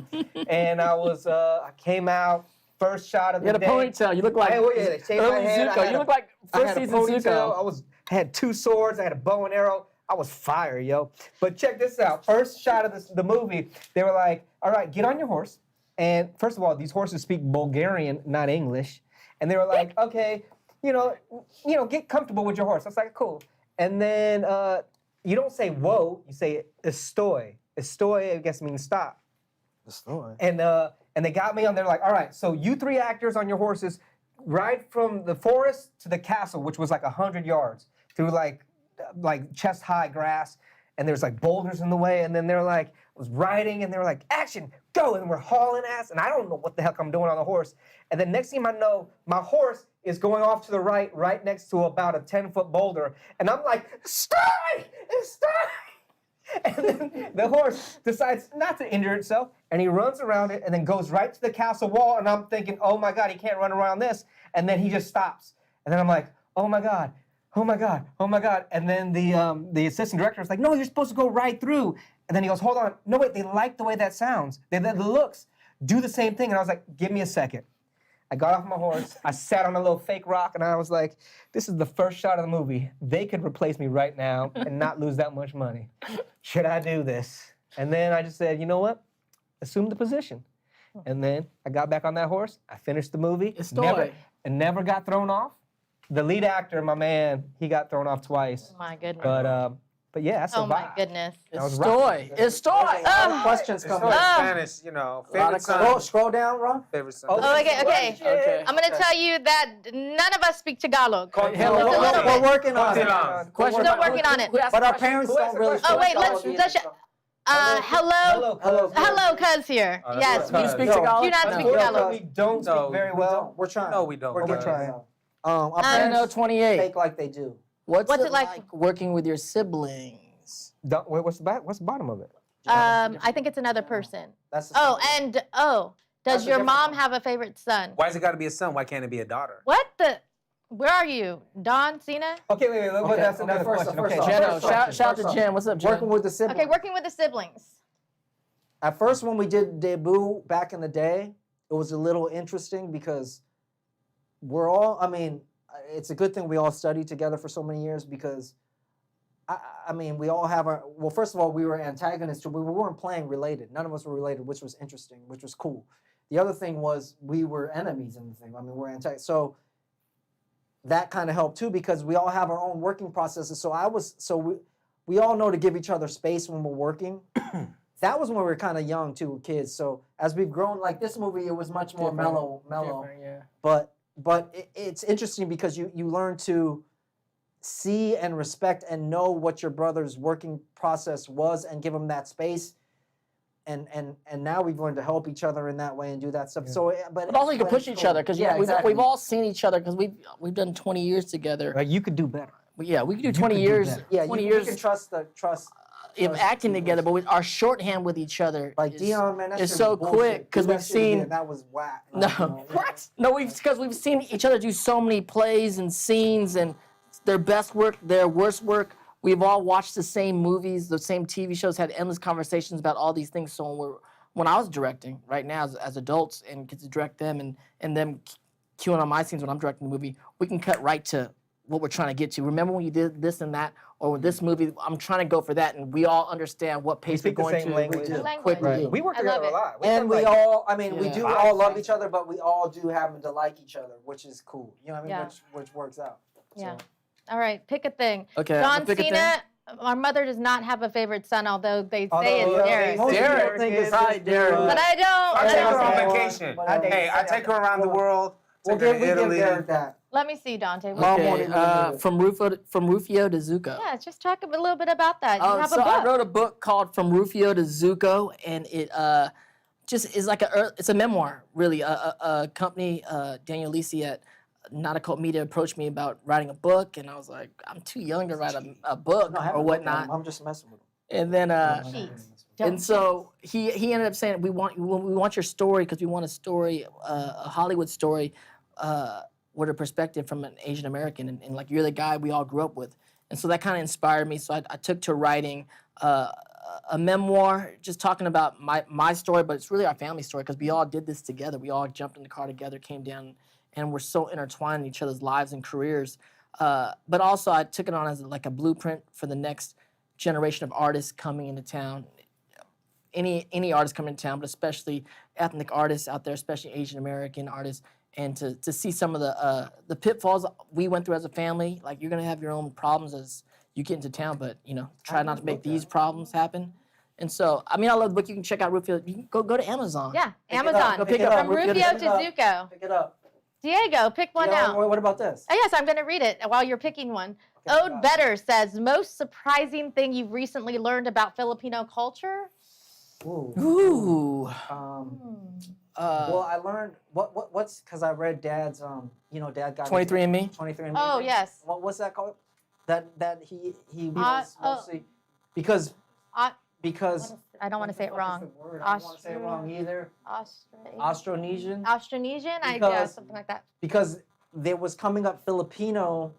and I came out first shot of You the had a day. ponytail. You look like They shaved my early head. Zuko. You look like I first had a season ponytail. Zuko. I had 2 swords. I had a bow and arrow. I was fire, yo. But check this out. First shot of the movie, they were like, all right, get on your horse. And first of all, these horses speak Bulgarian, not English. And they were like, okay, get comfortable with your horse. I was like, cool. And then you don't say whoa, you say estoy. Estoy, I guess, means stop. The story. And they got me on there like, all right, so you 3 actors on your horses ride from the forest to the castle, which was like 100 yards, through like chest high grass, and there's like boulders in the way, and then they're like, I was riding, and they were like, action, go, and we're hauling ass, and I don't know what the heck I'm doing on the horse. And then next thing I know, my horse is going off to the right next to about a 10-foot boulder, and I'm like, stay! And then the horse decides not to injure itself, and he runs around it and then goes right to the castle wall, and I'm thinking, oh my God, he can't run around this. And then he just stops. And then I'm like, oh my God. And then the assistant director was like, no, you're supposed to go right through. And then he goes, hold on. No, wait, they like the way that sounds. The looks. Do the same thing. And I was like, give me a second. I got off my horse. I sat on a little fake rock, and I was like, this is the first shot of the movie. They could replace me right now and not lose that much money. Should I do this? And then I just said, you know what? Assume the position. And then I got back on that horse. I finished the movie. Never got thrown off. The lead actor, my man, he got thrown off twice. Oh my goodness. But yeah, I survived. Oh my goodness. Estoy. Questions coming. Spanish, favorite son. Scroll down, Ron. Favorite son. Oh, okay. Okay. I'm going to tell you that none of us speak Tagalog. Hello. Just a little We're bit. working on it. Question. Still working on it. But our parents don't really. Oh, wait, speak let's hello. Hello, cuz here. Yes, Do you we speak No. Tagalog? do not speak We Tagalog. don't speak very well. We're trying. No, we don't. We're We're trying. trying. Our I know parents 28. fake like they do. What's What's it it like- like working with your siblings? What's the bottom of it? I think it's another person. That's the Oh, same. and That's does a your different mom one. have a favorite son? Why's it got to be a son? Why can't it be a daughter? What the? Where are you, Don Cena? Okay, wait. That's okay, another first question. off, Okay, first off. Jenno, First off, shout out first to off. Jen. What's up, Jen? Working with the siblings. Okay, working with the siblings. At first, when we did debut back in the day, it was a little interesting because we're all, it's a good thing we all studied together for so many years because, we all have our, well, first of all, we were antagonists, we weren't playing related. None of us were related, which was interesting, which was cool. The other thing was we were enemies in the thing. We're antagonists. So that kind of helped too because we all have our own working processes. We all know to give each other space when we're working. That was when we were kind of young too, kids. So as we've grown, like this movie, it was much more mellow. Different, yeah. But it's interesting because you learn to see and respect and know what your brother's working process was and give him that space. And now we've learned to help each other in that way and do that stuff. Yeah. So, But also you can push each other because exactly. we've all seen each other because we've done 20 years together. Like you could do better. But yeah, we could do You 20 could do years. better. yeah, 20 you years. can trust. of acting together, but our shorthand with each other Like is, Dion, man, that is shit so was bullshit. quick because That we've shit again, seen. that was whack. No, Like, you know, what? No, because we've seen each other do so many plays and scenes, and their best work, their worst work. We've all watched the same movies, the same TV shows, had endless conversations about all these things. So when I was directing, right now as adults, and get to direct them and them cueing on my scenes when I'm directing the movie, we can cut right to what we're trying to get to. Remember when you did this and that, or with this movie, I'm trying to go for that, and we all understand what pace we're speak the going same to. language. The language. Quickly Right. do. We work I love together a it. lot. And we like, all, I mean, we Yeah. do all love each other, but we all do happen to like each other, which is cool. You know what I mean? Yeah. Which works out. Yeah. So. All right, pick a thing. Okay, I'm John gonna pick a Cena. Our mother does not have a favorite son, although they say it's Although, Derek. most people Derek think is it's probably Derek. But I don't. I I take her don't. on Yeah. vacation. But, Hey, I take her around the world. We'll Take her give, to we give Italy. Derek that. Let me see, Dante. Mom Okay, won't even admit it. from Rufio to Zuko. Yeah, just talk a little bit about that. You have So a book. I wrote a book called From Rufio to Zuko, and it just is like it's a memoir, really. A company, Daniel Lisi at Not a Cult Media, approached me about writing a book, and I was like, I'm too young to write a book No, I haven't or looked at whatnot. him. I'm just messing with him. And then Cheat. and so he ended up saying, we want your story because we want a story, a Hollywood story, with a perspective from an Asian American, and like you're the guy we all grew up with, and so that kind of inspired me. So I took to writing a memoir, just talking about my story, but it's really our family story because we all did this together. We all jumped in the car together, came down, and we're so intertwined in each other's lives and careers. But also I took it on as like a blueprint for the next generation of artists coming into town. Any artist coming into town, but especially ethnic artists out there, especially Asian American artists, and to see some of the pitfalls we went through as a family. Like you're gonna have your own problems as you get into town, but try not to make these problems happen. And so, I mean, I love the book. You can check out Rufio. You can go to Amazon. Yeah, Pick it up, Amazon. go pick it up. From Rufio to Zuko. Pick it up. Diego, pick one out. What about this? Oh, yes, I'm going to read it while you're picking one. Okay, Ode Better says, most surprising thing you've recently learned about Filipino culture? Ooh. Ooh. Well, I learned what's because I read Dad's Dad got 23andMe? 23andMe. Oh, thing. yes. What's that called? That he was mostly because I don't want to say it what the fuck is wrong. the word? I don't want to say it wrong either. Austronesian. Austronesian? Yeah, Because- something like that. Because there was coming up Filipino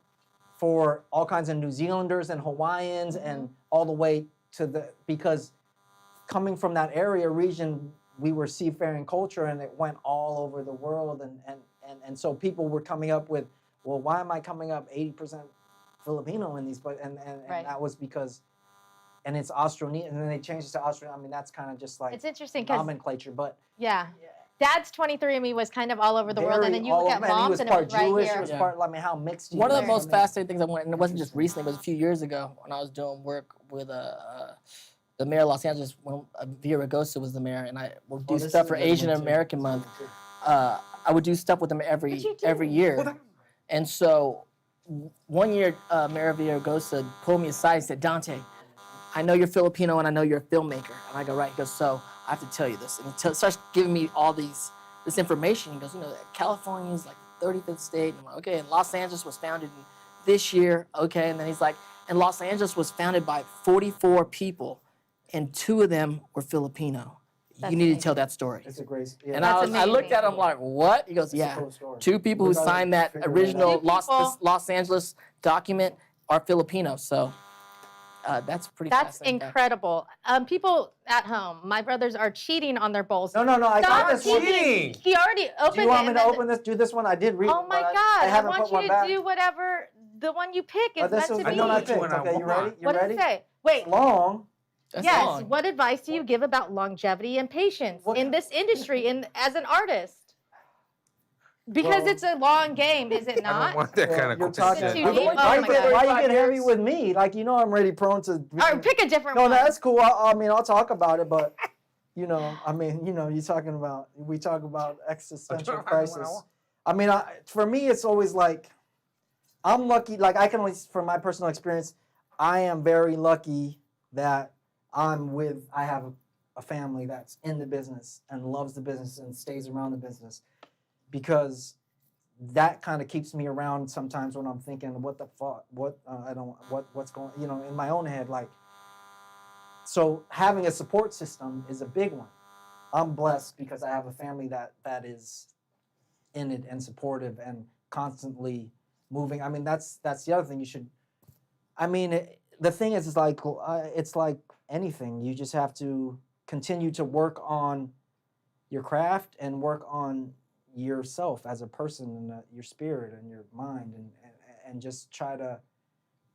for all kinds of New Zealanders and Hawaiians and all the way to because coming from that area region, we were seafaring culture and it went all over the world and so people were coming up with, well, why am I coming up 80% Filipino in these? But and Right. that was because, and it's Austronesian, and then they changed it to Australian. I mean, that's kind of just like It's interesting because, nomenclature, but yeah, Dad's 23andMe was kind of all over the world, and then you look at he Mom's was and it part was right Jewish, here. it was part, I mean, how mixed you One of the were. most I mean, fascinating things I went, and it wasn't just recently, it was a few years ago when I was doing work with the mayor of Los Angeles when Villa Ragosa was the mayor, and I would do this stuff is for a good one, Asian too. American Month. I would do stuff with them every What'd you do? year, and so one year Mayor Villa Ragosa pulled me aside and said, "Dante, I know you're Filipino and I know you're a filmmaker." And I go, "Right." He goes, "So I have to tell you this," and he starts giving me all this information. He goes, California is like the 35th state. And I'm like, okay, and Los Angeles was founded in this year. Okay, and then he's like, and Los Angeles was founded by 44 people, and 2 of them were Filipino. That's You need amazing. to tell that story. It's a great. Yeah. And That's I looked amazing. at him like, what? He goes, It's a yeah. cool story. 2 people who We gotta signed that figure that original out. 2 people. Los Angeles document are Filipino. So that's pretty That's fascinating. incredible. People at home, my brothers are cheating on their bowls. No, I Stop got this one. cheating. He already opened Do you want it. me to open this? Do this one? I did read. Oh it, my but God! I I haven't want put you one to back. do whatever the one you pick is This meant is to the be. one I which one picked. I Okay, you want. ready? You What ready? does it say? Wait. Long. That's Yes. long. What advice do you give about longevity and patience What- in this industry as an artist? Because Well- it's a long game, is it I don't not? want that Well, kind of you're question. talking. Too deep? Oh Why my God. you get heavy with me? Like I'm already prone to. Or pick a different No, one. that's cool. I mean, I'll talk about it, but you're talking about. We talk about existential crisis. I mean, for me, it's always like, I'm lucky. Like I can only, from my personal experience, I am very lucky that I have a family that's in the business and loves the business and stays around the business, because that kind of keeps me around sometimes when I'm thinking, what the fuck, what's going, in my own head, like, so having a support system is a big one. I'm blessed because I have a family that is in it and supportive and constantly moving. I mean, that's the other thing you should. I mean, the thing is, it's like anything. You just have to continue to work on your craft and work on yourself as a person and your spirit and your mind and just try to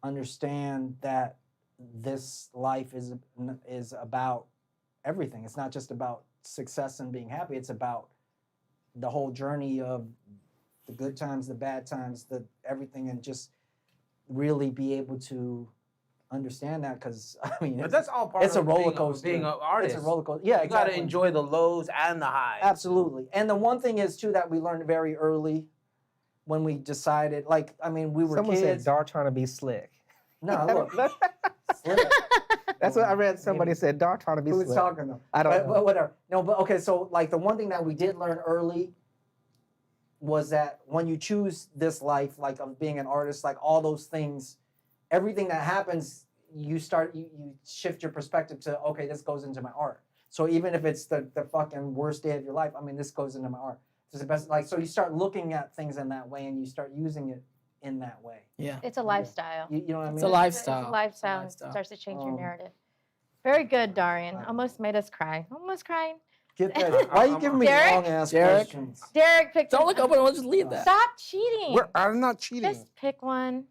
understand that this life is about everything. It's not just about success and being happy. It's about the whole journey of the good times, the bad times, the everything, and just really be able to understand that. Because I mean, But that's all part it's a of roller coaster. being an artist. It's a roller coaster. Yeah, You got to exactly. enjoy the lows and the highs. Absolutely. And the one thing is too that we learned very early when we decided, like, I mean, we were Someone kids. said Dar trying to be slick. No, look. Slick. That's what I read. Somebody said Dar trying to be Who's slick. talking though? I don't know. But whatever. No, but okay. So like the one thing that we did learn early was that when you choose this life, like of being an artist, like all those things, everything that happens, you shift your perspective to, okay, this goes into my art. So even if it's the fucking worst day of your life, I mean, this goes into my art. It's the best. Like, so you start looking at things in that way, and you start using it in that way. Yeah. It's a lifestyle. You know what I mean? It's a lifestyle. It's a lifestyle. And Lifestyle. starts to change your Um, narrative. Very good, Darian. Almost made us cry. Almost crying. Get that. Why are you giving me Derek? long ass Derek? questions? Derek picked. Don't look up and just leave that. Stop cheating. I'm not cheating. Just pick one.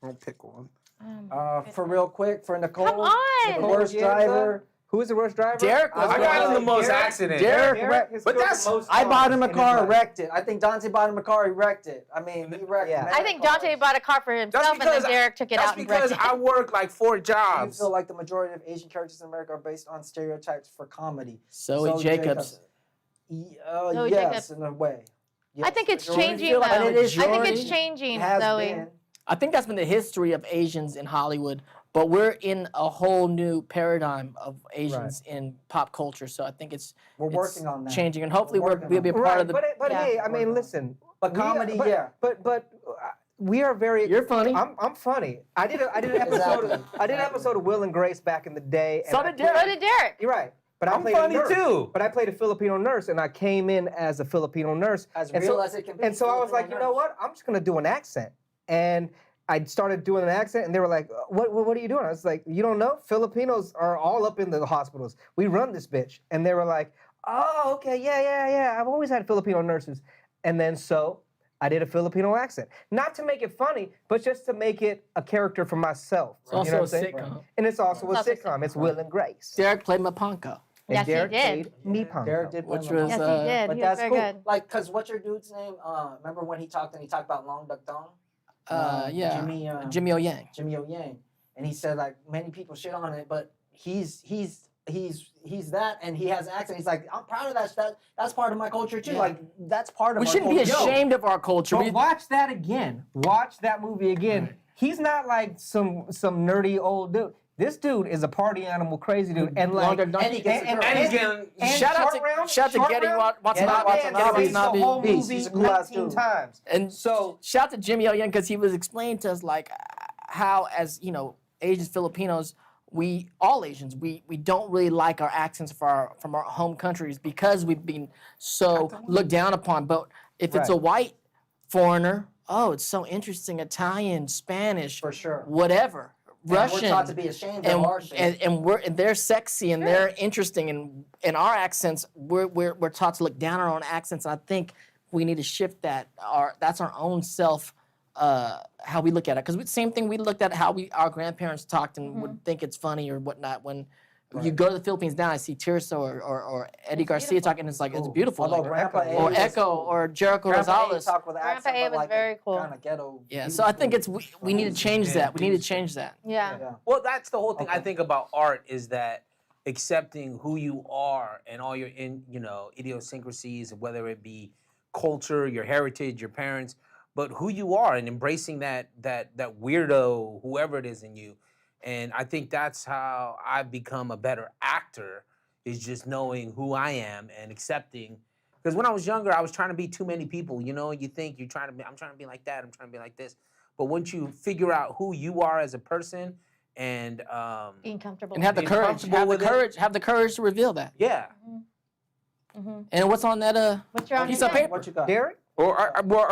I'll pick one. For real quick, for Nicole, Come on. the worst driver. Who is the worst driver? Derek was I got in the most Derek- accidents. Derek has But killed that's- the most I bought him a cars in car, his life. wrecked it. I think Dante bought him a car, he wrecked it. I mean, he wrecked Yeah. mad I think cars. Dante bought a car for himself, and then Derek took it That's out and because wrecked it. I work like 4 You jobs. feel like the majority of Asian characters in America are based on stereotypes for comedy. Zoe Jacobs. Zoe Yes, Jacobs. in a way. I think it's Majority changing, feel like though. the But it is I think it's majority changing, has Zoe. been. I think that's been the history of Asians in Hollywood, but we're in a whole new paradigm of Asians in pop culture. So I think it's We're working on that. changing, and hopefully We're we'll be a working part Right, of the. but Yeah. hey, I mean, listen. But comedy, but, yeah. But we are very. You're funny. I'm funny. I did an episode. Exactly. I did an episode of Will and Grace back in the day. So and I did played- Derek. So did Derek. You're right. But I I'm played funny a nurse. too. But I played a Filipino nurse, and I came in as a Filipino nurse. As and real so, as it can be, And so I was Filipino like, you know nurse. what? I'm just gonna do an accent. And I started doing an accent, and they were like, "What are you doing?" I was like, "You don't know? Filipinos are all up in the hospitals. We run this bitch." And they were like, "Oh, okay, yeah. I've always had Filipino nurses." And then so I did a Filipino accent, not to make it funny, but just to make it a character for myself. It's also what a I'm saying? sitcom. And it's also It's a also a sitcom. It's Will and Grace. Derek played Mapanko. And Yes, he Derek did. played me Ponko. Derek did Which play my was, Yes, mom. he did. But He was that's very cool. good. Like, cause what's your dude's name? Remember when he talked about Long Duck Dong? Yeah. Jimmy O Yang. Jimmy O Yang, and he said like many people shit on it, but he's that, and he has an accent. He's like, I'm proud of that. That's part of my culture too. Yeah. Like that's part of. We our shouldn't be culture. ashamed of our culture. But We- watch that again. Watch that movie again. He's not like some nerdy old dude. This dude is a party animal, crazy dude, and like, Longer And he gets a girl. And he's getting. and Shout out Short to Round- shout out to Short Getty Round- Watanabe. Watanabe. Getty Getty the whole Watanabe. Beast. movie He's a cool ass 19 dude. times. And So shout out to Jimmy O Yang because he was explaining to us like how, as you know, Asians, Filipinos, all Asians, we don't really like our accents from our home countries because we've been so looked down upon. But if it's a Right. white foreigner, oh, it's so interesting. Italian, Spanish, For sure. whatever, And Russian. We're taught to be ashamed of our shit. And they're sexy and they're interesting and our accents we're taught to look down on our own accents, and I think we need to shift that. That's our own self, how we look at it, because same thing we looked at how our grandparents talked and would think it's funny or whatnot. When you go to the Philippines now, I see Tirso or Eddie Garcia talking, it's like it's beautiful. Although Like, Grandpa A or was Echo cool. or Jericho Grandpa A Rosales. talked with an Grandpa accent, A but was like very cool. Kind of ghetto. Yeah, He so was I think cool. we need to change that. We need to change that. Yeah. Yeah. Well, that's the whole thing I Okay. think about art is that accepting who you are and all your idiosyncrasies, whether it be culture, your heritage, your parents, but who you are and embracing that weirdo, whoever it is in you. And I think that's how I've become a better actor, is just knowing who I am and accepting. Because when I was younger, I was trying to be too many people. You know, you think I'm trying to be like that, I'm trying to be like this. But once you figure out who you are as a person and Being comfortable. And have the Being courage. comfortable Have the with it. courage. Have the courage to reveal that. yeah. And what's on that What's your piece of paper? What you got? Derek? Well,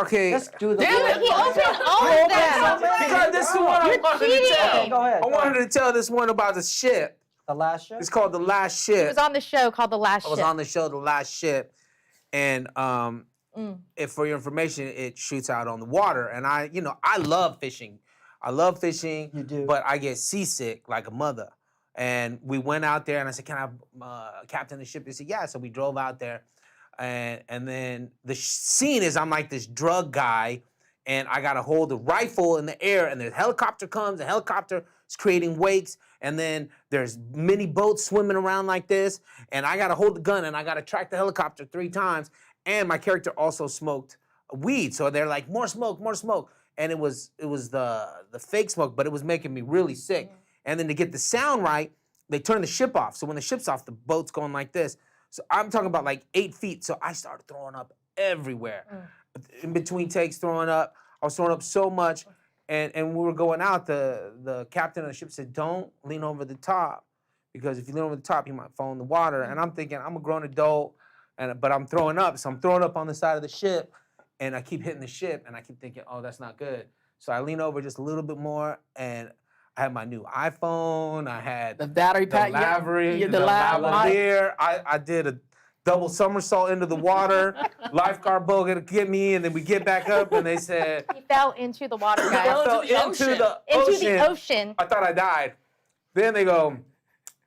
okay. Let's do the. He opened all of them. Because this is the one I wanted to cheating. tell. Okay, go ahead. I wanted to tell this one about the ship. The last show. It's called The Last He Ship. was on the show called The Last I was Ship. on the show The Last Ship, and if for your information, it shoots out on the water. And I love fishing. I love fishing. You do. But I get seasick like a mother. And we went out there, and I said, "Can I captain the ship?" He said, "Yeah." So we drove out there, and then the scene is I'm like this drug guy, and I gotta hold the rifle in the air, and the helicopter comes. The helicopter is creating wakes, and then there's mini boats swimming around like this, and I gotta hold the gun, and I gotta track the helicopter 3 times. And my character also smoked weed, so they're like, more smoke, and it was the fake smoke, but it was making me really sick. And then to get the sound right, they turn the ship off. So when the ship's off, the boat's going like this. So I'm talking about like 8 feet. So I started throwing up everywhere. In between takes, throwing up. I was throwing up so much. And when we were going out, the captain of the ship said, "Don't lean over the top, because if you lean over the top, you might fall in the water." And I'm thinking, I'm a grown adult, but I'm throwing up. So I'm throwing up on the side of the ship, and I keep hitting the ship, and I keep thinking, oh, that's not good. So I lean over just a little bit more, and I had my new iPhone. I had The battery the pack. the lavalier. I did a double somersault into the water. Lifeguard boat gonna get me, and then we get back up, and they said He fell into the water, I guys. fell into the into ocean. the Into ocean. the ocean. I thought I died. Then they go,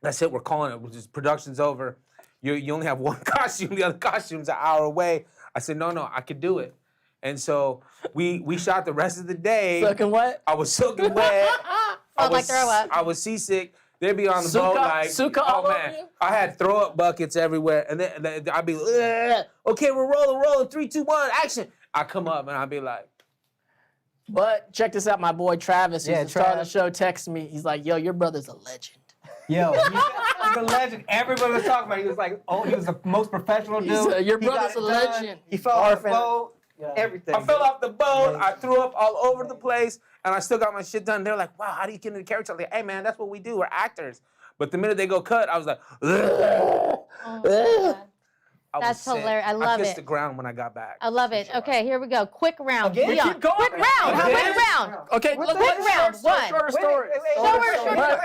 "That's it. We're calling it. Which is production's over. You only have one costume. The other costume's an hour away." I said, "No, I could do it." And so we shot the rest of the day. Soaking wet. I was soaking wet. Felt like throw up. I was seasick. They'd be on the boat like, Suka oh all over man, you? I had throw up buckets everywhere, and then I'd be, "Ugh. Okay, we're rolling, 3, 2, 1, action." I come up and I'd be like, But check this out, my boy Travis, who's Yeah, the star of the Trav. show, texted me. He's like, "Yo, your brother's a legend." Yo, he's a legend. Everybody was talking about it. He was like, oh, he was the most professional dude. He said, "Your He got brother's it a done. legend." He fell off the Orphan. boat. Yeah. Everything. I fell off the boat. I threw up all over the place, and I still got my shit done. They're like, "Wow, how do you get into the character?" I'm like, "Hey, man, that's what we do. We're actors." But the minute they go cut, I was like, "Ugh." Oh my God. I was That's sick. hilarious. I love I kissed it. the ground when I got back. I love it. Okay, here we go. Quick round. Again? Leon. Keep going. Quick round. Again? Quick round. Okay, What look, the Quick round. One. shorter stories.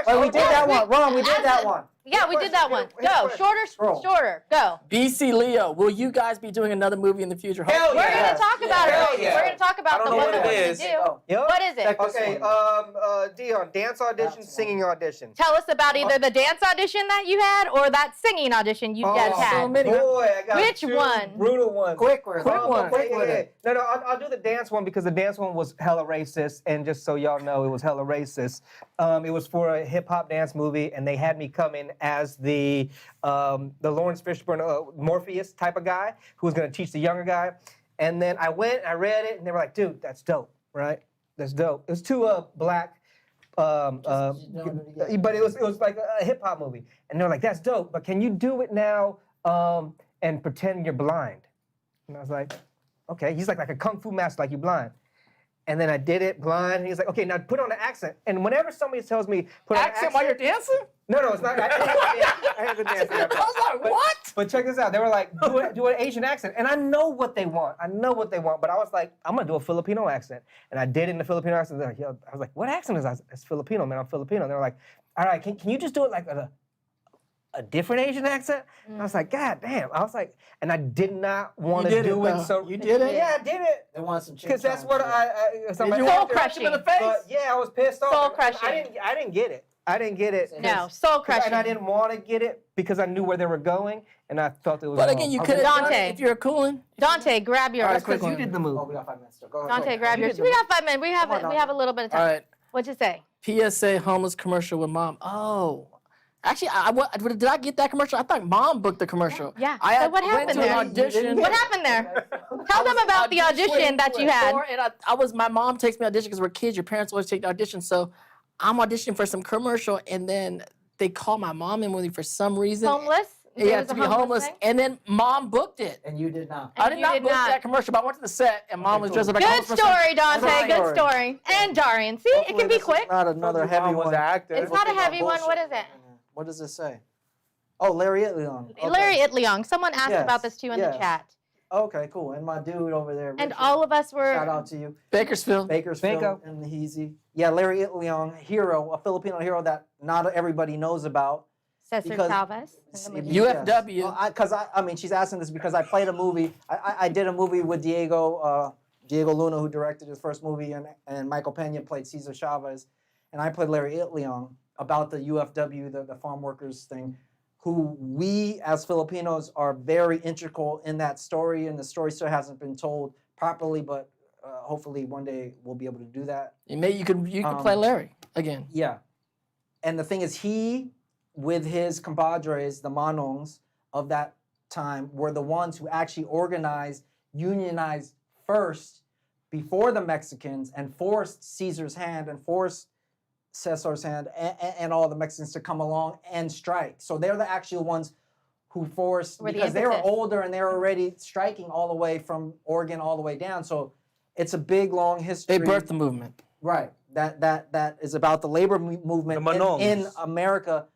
Wait, we did that one. Ron, we did that one. Yeah, we did that one. Go. Shorter. Roll. Shorter. Go. BC Leo, will you guys be doing another movie in the future? Hell We're yeah. gonna talk about Hell it. yeah. We're gonna talk I about don't the know one what that it we're is. gonna do. Yep. What is it? Okay, Dion, dance audition, singing audition. Tell us about either the dance audition that you had or that singing audition you guys so had. many. Boy, I got Which 2 one? brutal ones. Quick one. Quick one. No, I'll do the dance one because the dance one was hella racist, and just so y'all know, it was hella racist. It was for a hip hop dance movie, and they had me come in as the Lawrence Fishburne Morpheus type of guy who was gonna teach the younger guy. And then I went, I read it, and they were like, "Dude, that's dope, right? That's dope." It was 2 black. But it was like a hip hop movie, and they're like, "That's dope, but can you do it now and pretend you're blind?" And I was like, "Okay." He's like a kung fu master, like you blind. And then I did it blind, and he's like, "Okay, now put on an accent." And whenever somebody tells me put on an accent while you're dancing? no, it's not. I have to dance. I was like, what? But check this out. They were like, do an Asian accent. And I know what they want. But I was like, I'm going to do a Filipino accent. And I did it in the Filipino accent. They're like, "Yo," I was like, "What accent is that?" "It's Filipino, man. I'm Filipino." And they were like, "All right, can you just do it like a different Asian accent?" And I was like, "God damn." I was like, and I did not want to do it. So You did it? Yeah, I did it. They want some Because that's what Soul crushing. But yeah, I was pissed off. Soul crushing. I didn't get it. No, soul crushing. And I didn't want to get it because I knew where they were going, and I felt it was. But wrong. again, you I was could have like, done Dante. it if you're coolin'. Dante, grab yours. All right, quick one. You did the Oh, movie. we got 5 minutes still. Go ahead. Dante, grab yours. We got 5 minutes. We have a little bit of time. All right. What'd you say? PSA homeless commercial with mom. Oh. Actually, did I get that commercial? I thought mom booked the commercial. Yeah. I So had, what went happened to there? an audition. What happened there? Tell them about the audition that you had. And my mom takes me audition because we're kids. Your parents always take the audition. So I'm auditioning for some commercial, and then they call my mom in with me for some reason. Homeless? You It have was to a be homeless homeless. thing? And then mom booked it. And you did not. I And did you not did book not. that commercial, but I went to the set and mom was cool. dressed up like a Good homeless person. story, Dante. Good Good story. story. And Darian. See, it can be quick. Not another Your heavy mom was one. an actor. It's not a heavy one. What is it? What does it say? Oh, Larry Itliong. Okay. Larry Itliong. Someone asked Yes, about this too in the yes. chat. Okay, cool. And my dude over there. And Richard. all of us Shout were. out to you. Bakersfield. Bakersfield Bingo. and the Heezy. Yeah, Larry Itliong, hero, a Filipino hero that not everybody knows about. Cesar because- Chavez. in the movie. UFW. Well, because I mean, she's asking this because I played a movie. I did a movie with Diego Luna, who directed his first movie, and Michael Pena played Cesar Chavez, and I played Larry Itliong about the UFW, the farm workers thing, who we as Filipinos are very integral in that story, and the story still hasn't been told properly, but hopefully one day we'll be able to do that. You could play Larry again. Yeah. And the thing is, he, with his compadres, the Manongs of that time, were the ones who actually organized, unionized first before the Mexicans and forced Caesar's hand and forced Cesar's hand and all the Mexicans to come along and strike. So they're the actual ones who forced, Were the because they were impetus. older and they were already striking all the way from Oregon all the way down. So it's a big, long history. They birthed the movement. Right. That is about the labor movement The Manongs. in America,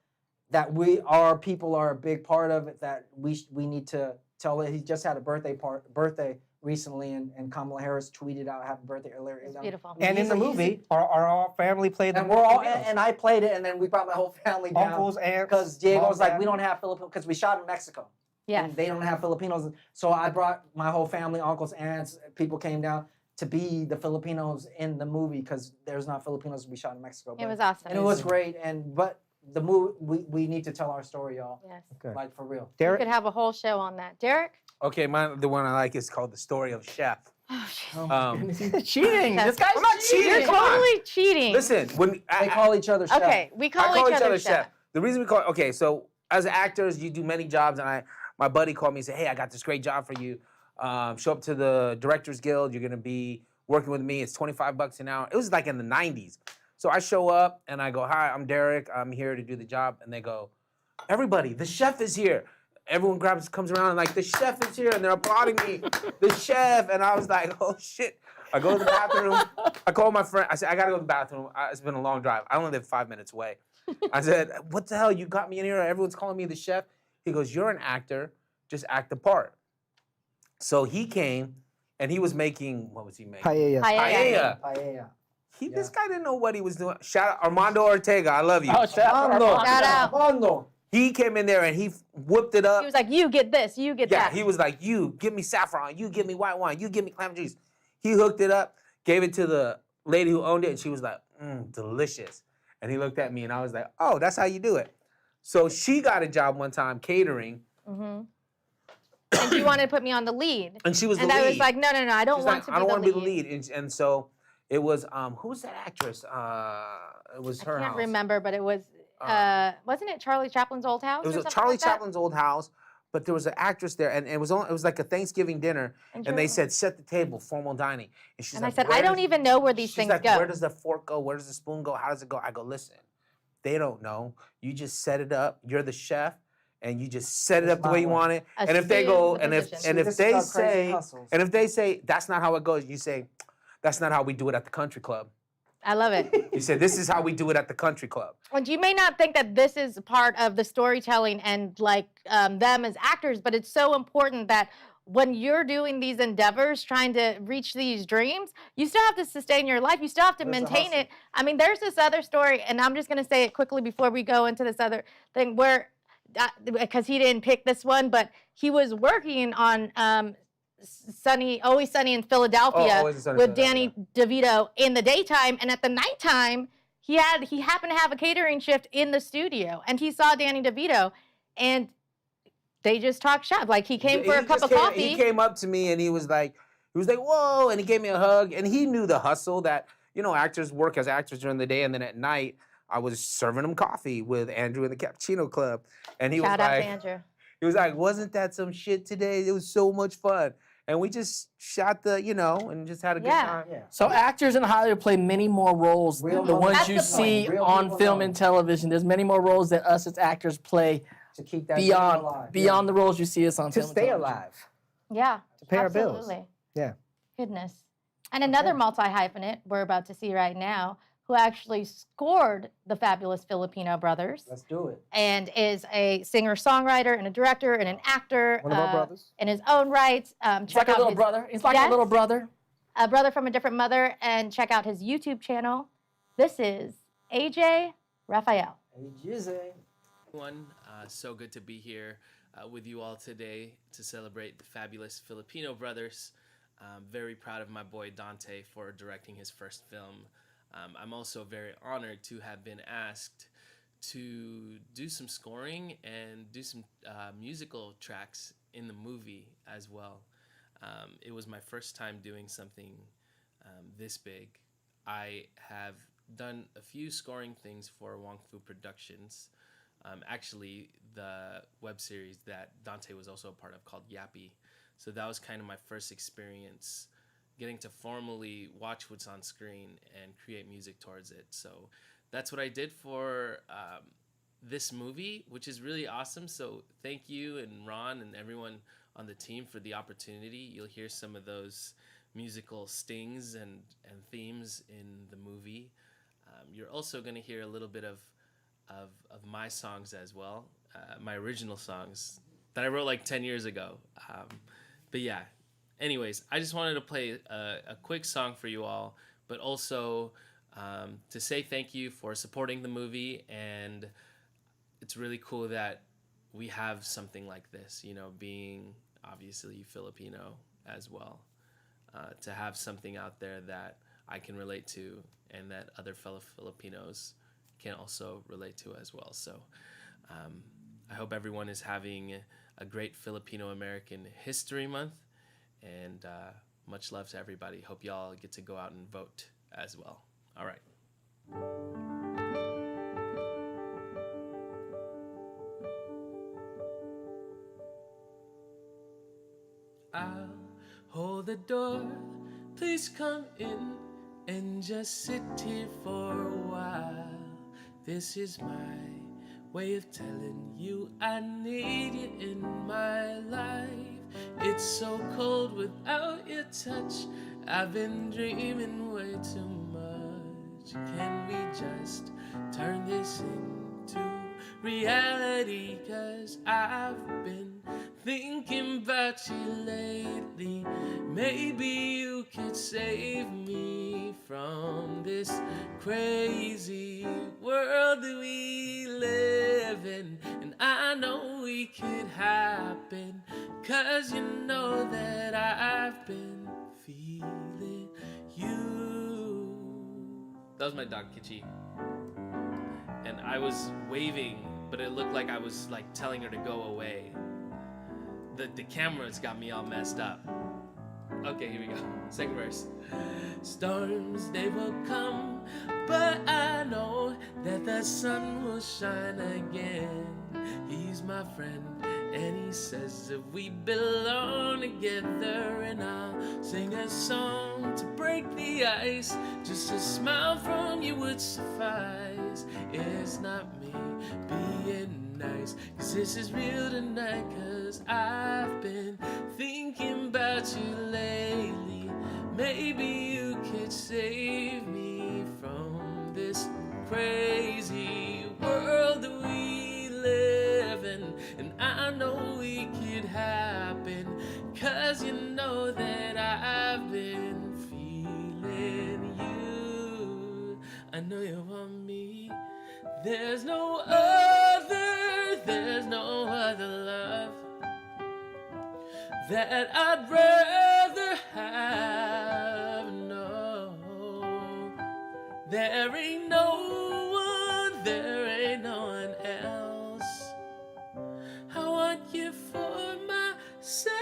that our people are a big part of it, that we need to tell it. He just had a birthday recently, and Kamala Harris tweeted out happy birthday earlier. It's beautiful. And in the movie, our all family played the And we're all, Filipinos. and I played it, and then we brought my whole family down. Uncles, aunts, Because Diego mom, was like, dad. we don't have Filipinos, because we shot in Mexico. Yes. And they don't have Filipinos. So I brought my whole family, uncles, aunts, people came down to be the Filipinos in the movie, because there's not Filipinos we shot in Mexico. It but- was awesome. And it was great, but the movie, we need to tell our story, y'all. Yes. Okay. Like, for real. We Derek, could have a whole show on that. Derek? Okay, the one I like is called The Story of Chef. Cheating. This guy's I'm not cheating. You're Come on. totally cheating. Listen, when They call each other chef. Okay, we I call each other chef. The reason we call okay, so as actors, you do many jobs, and my buddy called me and said, "Hey, I got this great job for you. Show up to the Directors Guild. You're gonna be working with me. It's $25 an hour." It was like in the '90s. So I show up and I go, "Hi, I'm Derek. I'm here to do the job." And they go, "Everybody, the chef is here." Everyone comes around and like, "The chef is here," and they're applauding me. The chef, and I was like, "Oh shit." I go to the bathroom. I call my friend. I said, "I gotta go to the bathroom. It's been a long drive. I only live 5 minutes away." I said, "What the hell? You got me in here. Everyone's calling me the chef." He goes, "You're an actor. Just act the part." So he came, and he was making, what was he making? Paella. Paella. Paella. This guy didn't know what he was doing. Shout out Armando Ortega. I love you. Oh, shout out to Armando. Shout out. Armando. He came in there and he whipped it up. He was like, you get this, you get Yeah, that. he was like, "You give me saffron, you give me white wine, you give me clam juice." He hooked it up, gave it to the lady who owned it, and she was like, "Delicious." And he looked at me, and I was like, "Oh, that's how you do it." So she got a job one time catering, And you wanted to put me on the lead. and she was And the lead. I was like, no, I don't She's want like, to "I don't want be to the be lead. the lead." And so it was who was that actress? It was her I can't house. remember, but it was, wasn't it Charlie Chaplin's old house? It was or a something Charlie like that? Chaplin's old house, but there was an actress there, and it was like a Thanksgiving dinner, and they said, "Set the table, formal dining." And she's And I like, said, "Where I don't does-" even know where these she's things like, go. "Where does the fork go? Where does the spoon go? How does it go?" I go, "Listen, they don't know. You just set it up. You're the chef, and you just set it up the way you want it. And if they go, Assume the position. and if This is they how crazy say, hustles. and if they say that's not how it goes, you say, "That's not how we do it at the country club." I love it. You say, "This is how we do it at the country club." And you may not think that this is part of the storytelling and like them as actors, but it's so important that when you're doing these endeavors, trying to reach these dreams, you still have to sustain your life. You still have to There's a maintain hustle. it. I mean, there's this other story, and I'm just going to say it quickly before we go into this other thing where, because he didn't pick this one, but he was working on Always Sunny in Philadelphia Always Sunny in with Danny DeVito in the daytime, and at the nighttime, he happened to have a catering shift in the studio, and he saw Danny DeVito, and they just talked shop. Like he came for a cup of coffee. He came up to me and he was like, "Whoa," and he gave me a hug, and he knew the hustle that, actors work as actors during the day, and then at night I was serving him coffee with Andrew in the Cappuccino Club, and he Shout was out like, to Andrew. he was like, "Wasn't that some shit today? It was so much fun." And we just shot and just had a good Yeah. time. Yeah. So actors in Hollywood play many more roles Real than the people. ones That's you the point. see Real on people film know. and television. There's many more roles that us as actors play to keep that dream alive. Beyond the roles you see us on To film and stay television. alive. Yeah. To pay our bills. Absolutely. Yeah. Goodness. And another multi-hyphenate we're about to see right now who actually scored the Fabulous Filipino Brothers Let's do it. and is a singer-songwriter and a director and an actor One of our brothers. in his own right. It's like a little brother. It's like Yes. a little brother. A brother from a different mother, and check out his YouTube channel. This is AJ Rafael. Hey, Jizzy. Everyone, so good to be here with you all today to celebrate the Fabulous Filipino Brothers. Very proud of my boy Dante for directing his first film. I'm also very honored to have been asked to do some scoring and do some musical tracks in the movie as well. It was my first time doing something this big. I have done a few scoring things for Wong Fu Productions. Actually, the web series that Dante was also a part of called Yappy. So that was kind of my first experience getting to formally watch what's on screen and create music towards it. So that's what I did for this movie, which is really awesome. So thank you and Ron and everyone on the team for the opportunity. You'll hear some of those musical stings and themes in the movie. You're also going to hear a little bit of my songs as well, my original songs that I wrote like 10 years ago. But yeah, anyways, I just wanted to play a quick song for you all, but also to say thank you for supporting the movie. And it's really cool that we have something like this, you know, being obviously Filipino as well, to have something out there that I can relate to and that other fellow Filipinos can also relate to as well. So I hope everyone is having a great Filipino American History Month, and much love to everybody. Hope y'all get to go out and vote as well. All right. I'll hold the door, please come in and just sit here for a while. This is my way of telling you I need you in my life. It's so cold without your touch. I've been dreaming way too much. Can we just turn this into reality? 'Cause I've been thinking about you lately. Maybe you could save me from this crazy world that we live in. And I know we could happen, 'cause you know that I've been feeling you. That was my dog Kichi. And I was waving, but it looked like I was like telling her to go away. The cameras got me all messed up. Okay, here we go. Second verse. Storms, they will come, but I know that the sun will shine again. He's my friend, and he says that we belong together. And I'll sing a song to break the ice. Just a smile from you would suffice. It's not me being nice, 'cause this is real tonight. 'Cause I've been thinking about you lately. Maybe you could save me from this crazy world that we live in. And I know we could happen, 'cause you know that I've been feeling you. I know you want me. There's no other love that I'd rather have. No, there ain't no one else. I want you for myself,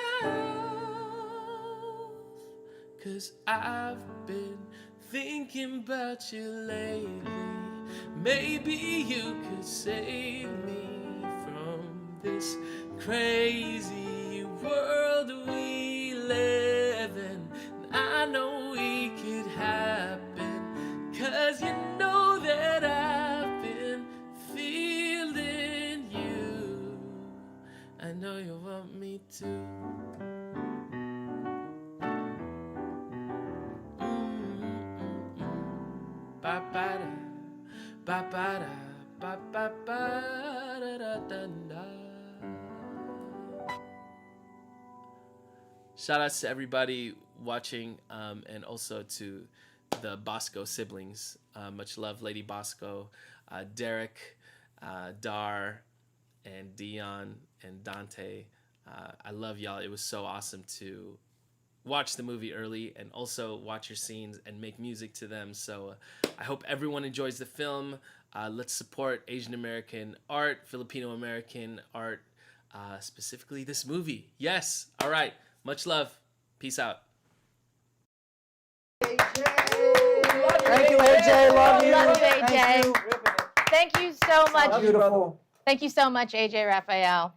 'cause I've been thinking about you lately. Maybe you could save me from this crazy world we live in. I know we could happen, 'cause you know that I've been feeling you. me too. Ba ba da, ba ba da, ba ba ba da da da da. Shout outs to everybody watching, and also to the Basco siblings. Much love, Lady Basco, Derek, Dar, and Dion, and Dante. I love y'all. It was so awesome to watch the movie early and also watch your scenes and make music to them. So I hope everyone enjoys the film. Let's support Asian American art, Filipino American art, specifically this movie. Yes. All right. Much love. Peace out. Thank you, AJ. Love you. Love Thank AJ. you. Thank you so much. Beautiful. Thank you so much, AJ Rafael.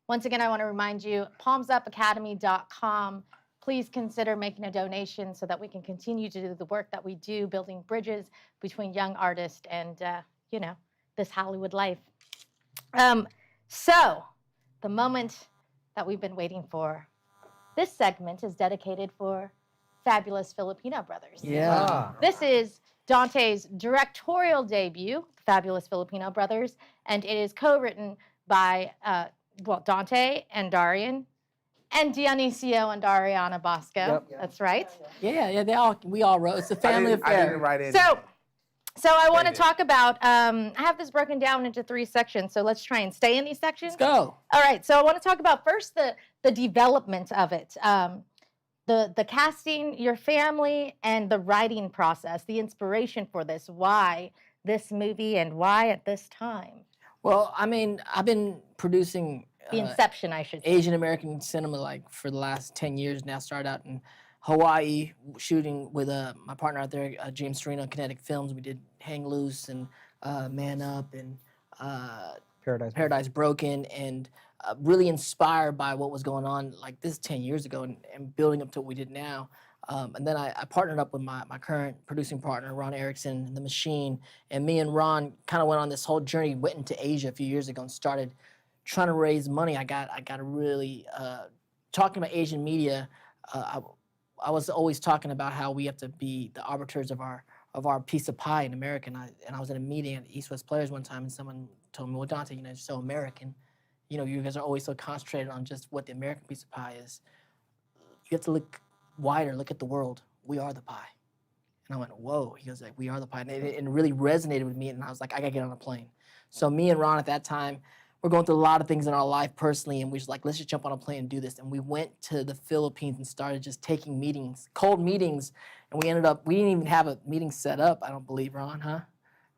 Once again, I want to remind you, palmsupacademy.com. Please consider making a donation so that we can continue to do the work that we do, building bridges between young artists and, this Hollywood life. So, the moment that we've been waiting for. This segment is dedicated for Fabulous Filipino Brothers. Yeah. This is Dante's directorial debut, Fabulous Filipino Brothers, and it is co-written by Dante and Darian, and Dionisio and Ariana Basco. Yep. That's right. Yeah. We all wrote. It's a family I affair. didn't write it. So I want to David. talk about. I have this broken down into 3 sections. So let's try and stay in these sections. Let's go. All right. So I want to talk about first the development of it. The casting, your family, and the writing process, the inspiration for this. Why this movie and why at this time? Well, I mean, I've been producing The inception, I should say. Asian American cinema like for the last 10 years now. Started out in Hawaii shooting with my partner out there, James Sereno, Kinetic Films. We did Hang Loose and Man Up and Paradise Broken, and really inspired by what was going on like this 10 years ago and building up to what we did now. And then I partnered up with my current producing partner, Ron Erickson, The Machine, and me and Ron kind of went on this whole journey, went into Asia a few years ago and started trying to raise money. I got a really, talking about Asian media, I was always talking about how we have to be the arbiters of our piece of pie in America. And I was in a meeting at East West Players one time, and someone told me, well, Dante, you're so American. You guys are always so concentrated on just what the American piece of pie is. You have to look wider, look at the world. We are the pie. And I went, whoa. He goes, like, we are the pie. And it really resonated with me, and I was like, I gotta get on a plane. So me and Ron at that time, we're going through a lot of things in our life personally, and we was like, let's just jump on a plane and do this. And we went to the Philippines and started just taking meetings, cold meetings, and we didn't even have a meeting set up, I don't believe, Ron, huh?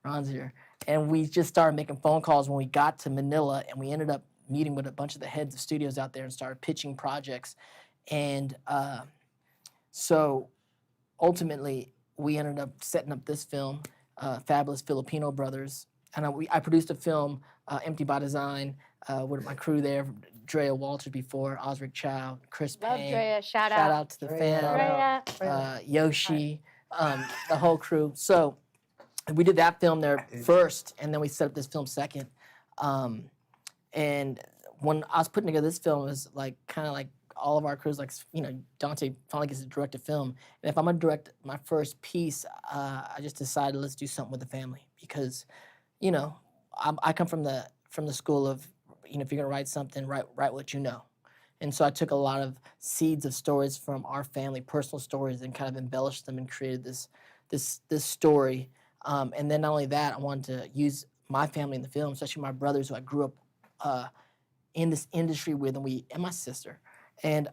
Ron's here. And we just started making phone calls when we got to Manila, and we ended up meeting with a bunch of the heads of studios out there and started pitching projects. And so ultimately, we ended up setting up this film, Fabulous Filipino Brothers. And I produced a film, Empty by Design, with my crew there, Drea Walters before, Osric Chow, Chris Love Payne. Drea. Shout Shout out. out to the fam, Drea. Yoshi, the whole crew. So we did that film there first, and then we set up this film second. And when I was putting together this film, it was like kind of like all of our crews, like, Dante finally gets to direct a film. And if I'm gonna direct my first piece, I just decided let's do something with the family because, I come from the school of, if you're gonna write something, write what you know. And so I took a lot of seeds of stories from our family, personal stories, and kind of embellished them and created this story. And then not only that, I wanted to use my family in the film, especially my brothers who I grew up in this industry with, and my sister. And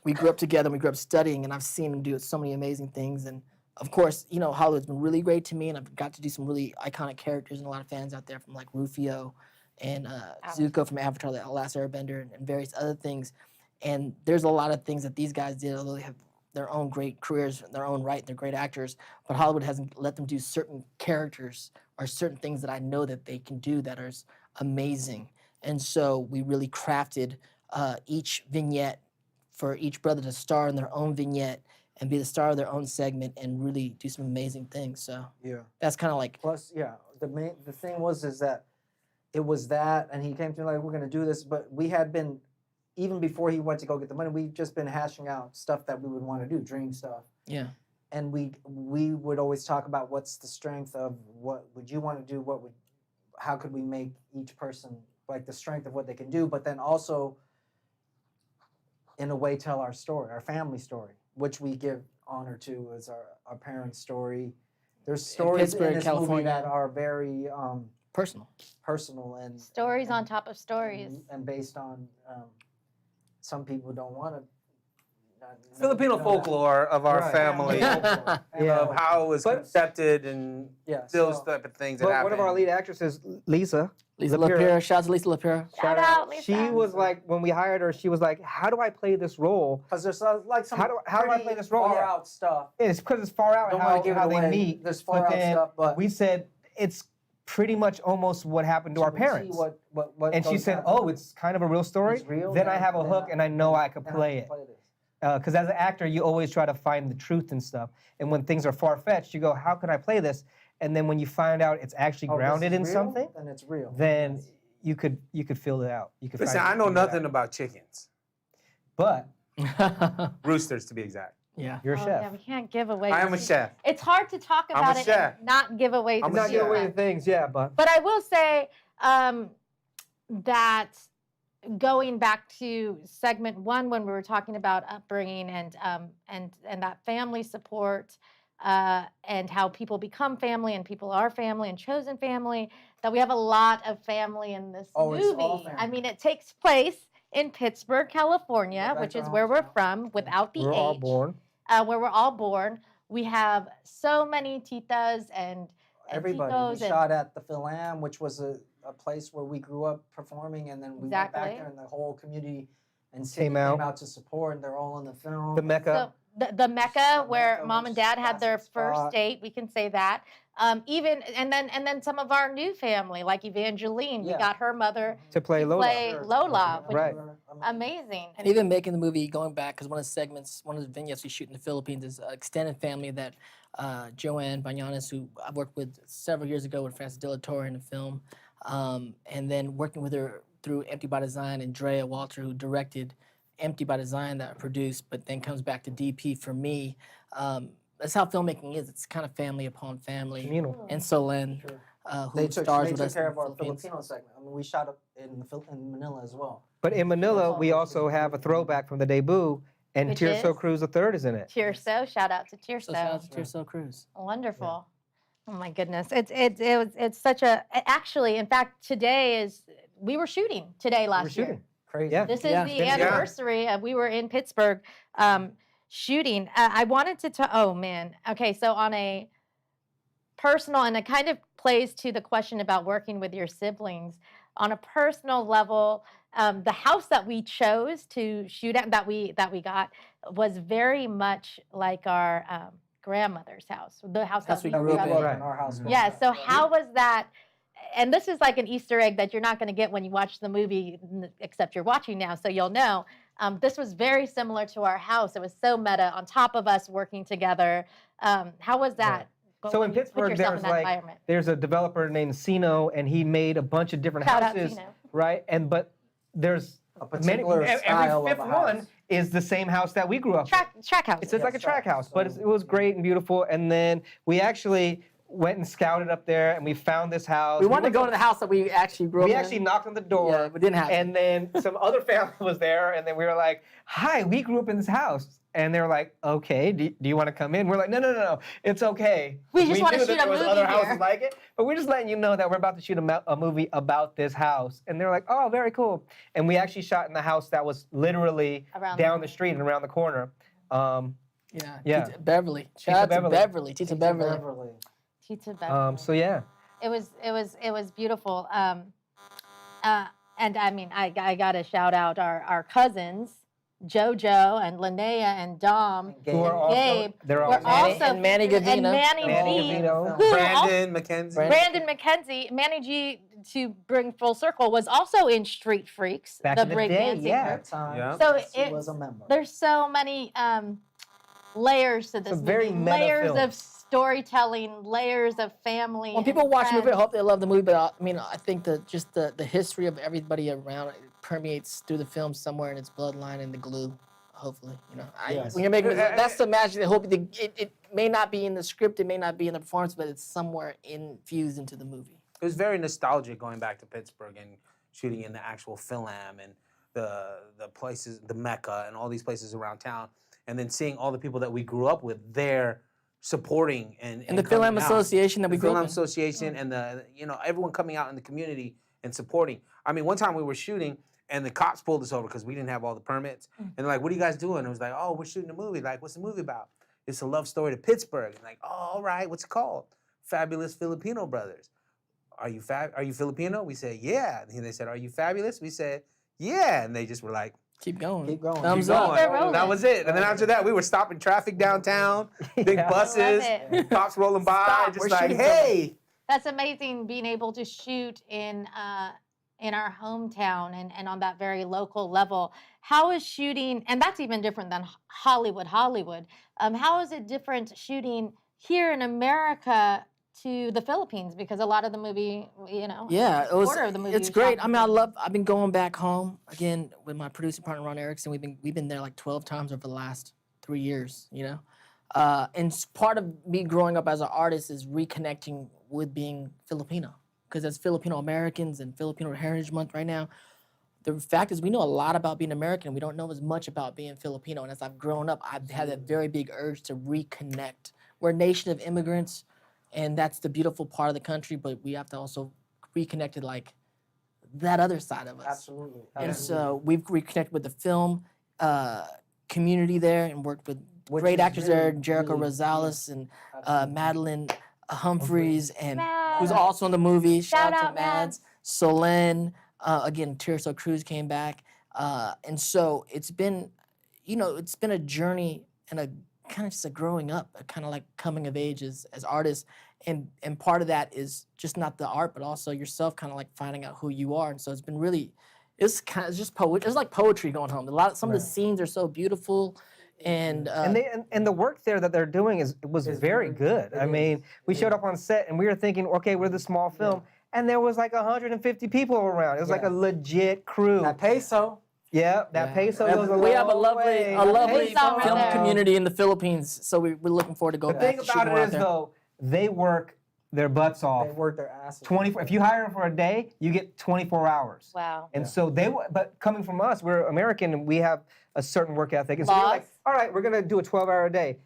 we grew up together, and we grew up studying, and I've seen them do so many amazing things. And of course, Hollywood's been really great to me, and I've got to do some really iconic characters and a lot of fans out there from like Rufio and Zuko from Avatar, The Last Airbender, and various other things. And there's a lot of things that these guys did, although they have their own great careers in their own right, they're great actors, but Hollywood hasn't let them do certain characters or certain things that I know that they can do that are amazing. And so we really crafted each vignette for each brother to star in their own vignette and be the star of their own segment and really do some amazing things. So Yeah. that's kind of like, Plus, yeah, the thing is that it was that, and he came to me like, we're gonna do this, but we had been, even before he went to go get the money, we've just been hashing out stuff that we would want to do, dream stuff. Yeah. And we would always talk about what's the strength of what would you want to do, how could we make each person like the strength of what they can do, but then also in a way tell our story, our family story, which we give honor to as our parents' story. There's stories in Pittsburgh, this California. movie that are very Personal. and Stories on and- top of stories. and based on some people don't want to. Filipino folklore of our Right. family, Yeah. of how it was But- concepted and Yeah, those so- type of things that But happen. one of our lead actresses, Lisa Lisa LaPera. Shout out to Lisa LaPera. Shout out, Lisa. She was like, when we hired her, she was like, how do I play this role? Because there's like some How do I pretty play this role? far Yeah. out stuff. It's because it's far out Don't how, want to give it how they away. meet. There's far but out then stuff, but we said it's pretty much almost what happened to our we see parents. What And she goes said, down. oh, it's kind of a real story. It's real, Then I have a then hook and I know I could then play can it. this. Because as an actor, you always try to find the truth and stuff. And when things are far-fetched, you go, how can I play this? And then when you find out it's actually Oh, this grounded is in real? something, Then it's real. then you could feel it out. You could Listen, find- I know figure it out. nothing about chickens, But roosters to be exact. Yeah. you're a Oh, chef. yeah, we can't give away. I am a chef. It's hard to talk I'm a about it chef. and not give away. I'm the a Not give chef. away secret. the things, yeah, but But I will say that going back to segment one when we were talking about upbringing and that family support and how people become family and people are family and chosen family, that we have a lot of family in this Oh, it's all movie. I family. mean, it takes place in Pittsburgh, California, Yeah, which that's is our where we're hometown. from, without the we're all H, born. where we're all born. We have so many titas and Everybody. titos We and shot at the Phil Am, which was a place where we grew up performing, and then we went back Exactly. there, and the whole community and city Came out. came out to support, and they're all in the film. The Mecca. So the Mecca, The where Mecca mom was and dad had their classic first spot. date, we can say that. Even and then some of our new family, like Evangeline, we Yeah. got her mother To play to Lola. play Lola, which Right. is amazing. And even making the movie, going back, because one of the vignettes we shoot in the Philippines is extended family that Joanne Bañanes, who I worked with several years ago with Francis De La Torre in the film, and then working with her through Empty by Design and Drea Walter, who directed Empty by Design that I produced, but then comes back to DP for me. That's how filmmaking is. It's kind of family upon family. Communal. And Solen, Sure. who They took stars with us care in of the our Philippines. Filipino segment. I mean, we shot up in Manila as well. But in Manila, we all also have a throwback from the debut, and Which Tirso is? Cruz III is in it. Tirso, shout out to So shout out Tirso. to Tirso Cruz. Wonderful. Oh my goodness. It's such a actually, in fact, we were shooting today last We're year. shooting. Crazy. Yeah. This is Yeah. the Yeah. anniversary. We were in Pittsburgh shooting. I wanted to oh man. Okay, so on a personal, and it kind of plays to the question about working with your siblings. On a personal level, the house that we chose to shoot at, that we got, was very much like our grandmother's house. The house House that we we grew up grew in. up in our house. Yeah. So how was that? And this is like an Easter egg that you're not going to get when you watch the movie, except you're watching now, so you'll know. This was very similar to our house. It was so meta, on top of us working together. How was that? So when in you put Pittsburgh, yourself there's in that like environment? there's a developer named Sino, and he made a bunch of different Shout out houses, Sino. right? But there's A many, particular style every of fifth a house. one is the same house that we grew up in. Track house. It's just like a track track, house, but so- it was great and beautiful. And then we actually went and scouted up there, and we found this house. We wanted to went go to the house that we actually grew up We in. actually knocked on the door. Yeah, but didn't happen. And then some other family was there, and then we were like, "Hi, we grew up in this house." And they were like, "Okay, do you want to come in?" We're like, "No, it's okay. We just wanna knew that shoot a there was movie other here." houses like it, but we're just letting you know that we're about to shoot a movie about this house." And they're like, "Oh, very cool." And we actually shot in the house that was literally Around down the the street and around the corner. Yeah. Yeah. Tita Beverly. Shout out to Beverly. Beverly. Tita Beverly. Tita Beverly. So yeah. It was beautiful. And I mean, I gotta shout out our cousins, JoJo and Linnea and Dom. Who are also Gabe, they're We're also Manny- also and Manny Gavino. and Manny Manny G, Gavino. who Brandon McKenzie. Brandon McKenzie, Manny G, to bring full circle, was also in Street Freaks, Back the in the day, breakdancing yeah. group. That time, Yeah. So yes, he it's- was a member. There's so many layers to this It's a very movie. meta Layers film. of storytelling, layers of family. When and people watch the movie, I friends. hope they love the movie. But I mean, I think that just the history of everybody around it permeates through the film somewhere in its bloodline and the glue. Hopefully, Yes. when you're making that's the magic. I hope it may not be in the script, it may not be in the performance, but it's somewhere infused into the movie. It was very nostalgic going back to Pittsburgh and shooting in the actual film and the places, the Mecca and all these places around town, and then seeing all the people that we grew up with there supporting and the Film coming out. Association that we The grew Film up in. Association and everyone coming out in the community and supporting. I mean, one time we were shooting and the cops pulled us over because we didn't have all the permits, and they're like, "What are you guys doing?" And it was like, "Oh, we're shooting a movie." Like, "What's the movie about?" "It's a love story to Pittsburgh." And like, "Oh, all right, what's it called?" "Fabulous Filipino Brothers." Are you Filipino? We said, "Yeah." And they said, "Are you fabulous?" We said, "Yeah." And they just were like, Keep going. Keep going. Thumbs "Keep up. going." Keep it rolling. That was it. And then after that, we were stopping traffic downtown, big buses, it. cops rolling by, Stop, just we're like, shooting "Hey." That's amazing being able to shoot in our hometown and on that very local level. How is shooting, and that's even different than Hollywood. How is it different shooting here in America to the Philippines? Because a lot of the movie, Yeah, a quarter of the movie it's was shot great. in I mean, Philippines. I've been going back home again with my producing partner Ron Erickson. We've been there like 12 times over the last 3 years. And part of me growing up as an artist is reconnecting with being Filipino, because as Filipino Americans and Filipino Heritage Month right now, the fact is we know a lot about being American. We don't know as much about being Filipino. And as I've grown up, I've had a very big urge to reconnect. We're a nation of immigrants, and that's the beautiful part of the country, but we have to also reconnect to like that other side of us. Absolutely. And so we've reconnected with the film community there and worked with Which great is actors there, really, Jericho really, Rosales and Absolutely. Madeline Humphreys, and who's Mads. also in the movie. Shout to out, Mads. Solen, again, Tirso Cruz came back. And so it's been, it's been a journey and a kind of just a growing up, a kind of like coming of age as artists. And part of that is just not the art, but also yourself kind of like finding out who you are. And so it's been really, it's just poetry. It's like poetry going home. Some of the scenes are so beautiful. And the work there that they're doing was very good. I mean, we showed up on set and we were thinking, okay, we're the small film, and there was like 150 people around. It was like a legit crew. That peso. Yeah, that peso goes a we have a long lovely, way. a lovely Peace out right film there. community in the Philippines. So we're looking forward to go The back thing to shoot about more it out is there. though, they work their butts off. They work their asses off. 24. If you hire them for a day, you get 24 hours. Wow. And so but coming from us, we're American and we have a certain work ethic. And so we're like, Laws. all right, we're gonna do a 12-hour a day.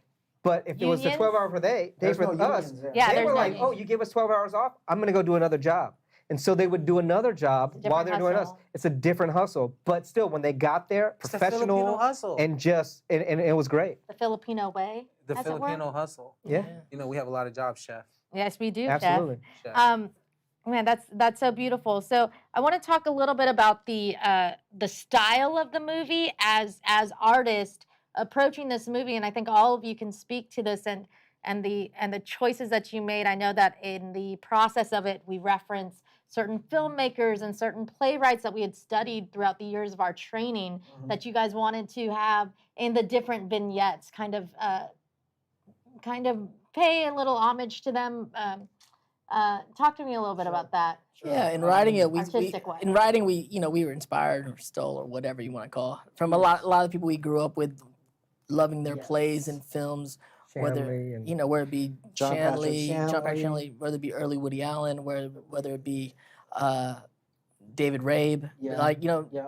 But if it was a Unions? 12-hour per day There's for no us, unions there. Yeah, they there's were no like, unions. oh, you give us 12 hours off, I'm gonna go do another job. And so they would do another job It's a while different they're doing us. hustle. It's a different hustle. But still, when they got there, It's the Filipino professional hustle. and just, and it was great. The Filipino way. The as it were. Filipino hustle. Yeah, We have a lot of jobs, chef. Yes, we do, absolutely. Chef. Chef. Man, that's so beautiful. So I want to talk a little bit about the style of the movie as artists approaching this movie, and I think all of you can speak to this and the choices that you made. I know that in the process of it, we reference certain filmmakers and certain playwrights that we had studied throughout the years of our training that you guys wanted to have in the different vignettes, kind of pay a little homage to them. Talk to me a little bit about that. Yeah, in writing it, Artistic way. we were inspired or stole or whatever you want to call it, from a lot of people we grew up with, loving their plays and films, whether Shanley and- whether it be John Patrick John Patrick Shanley. Shanley, whether it be early Woody Allen, whether it be David Rabe, Yeah.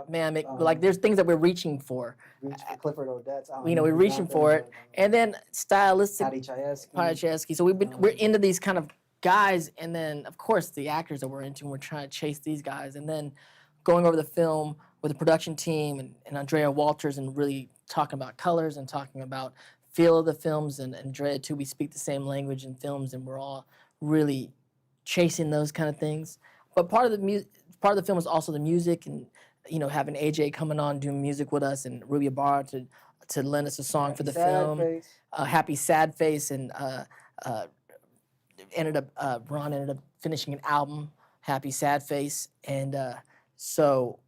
man, like there's things that we're reaching for. Reach for Clifford Odets. We're reaching for it, and then stylistic. Patty Chayefsky. Chayefsky. So we're into these kind of guys, and then of course the actors that we're into, and we're trying to chase these guys, and then going over the film with the production team and Andrea Walters, and really talking about colors and talking about feel of the films, and Andrea too. We speak the same language in films, and we're all really chasing those kind of things. But part of the film is also the music, and having AJ coming on doing music with us, and Ruby Ibarra to lend us a song for the film. Happy Sad Face, and Ron ended up finishing an album, Happy Sad Face, and so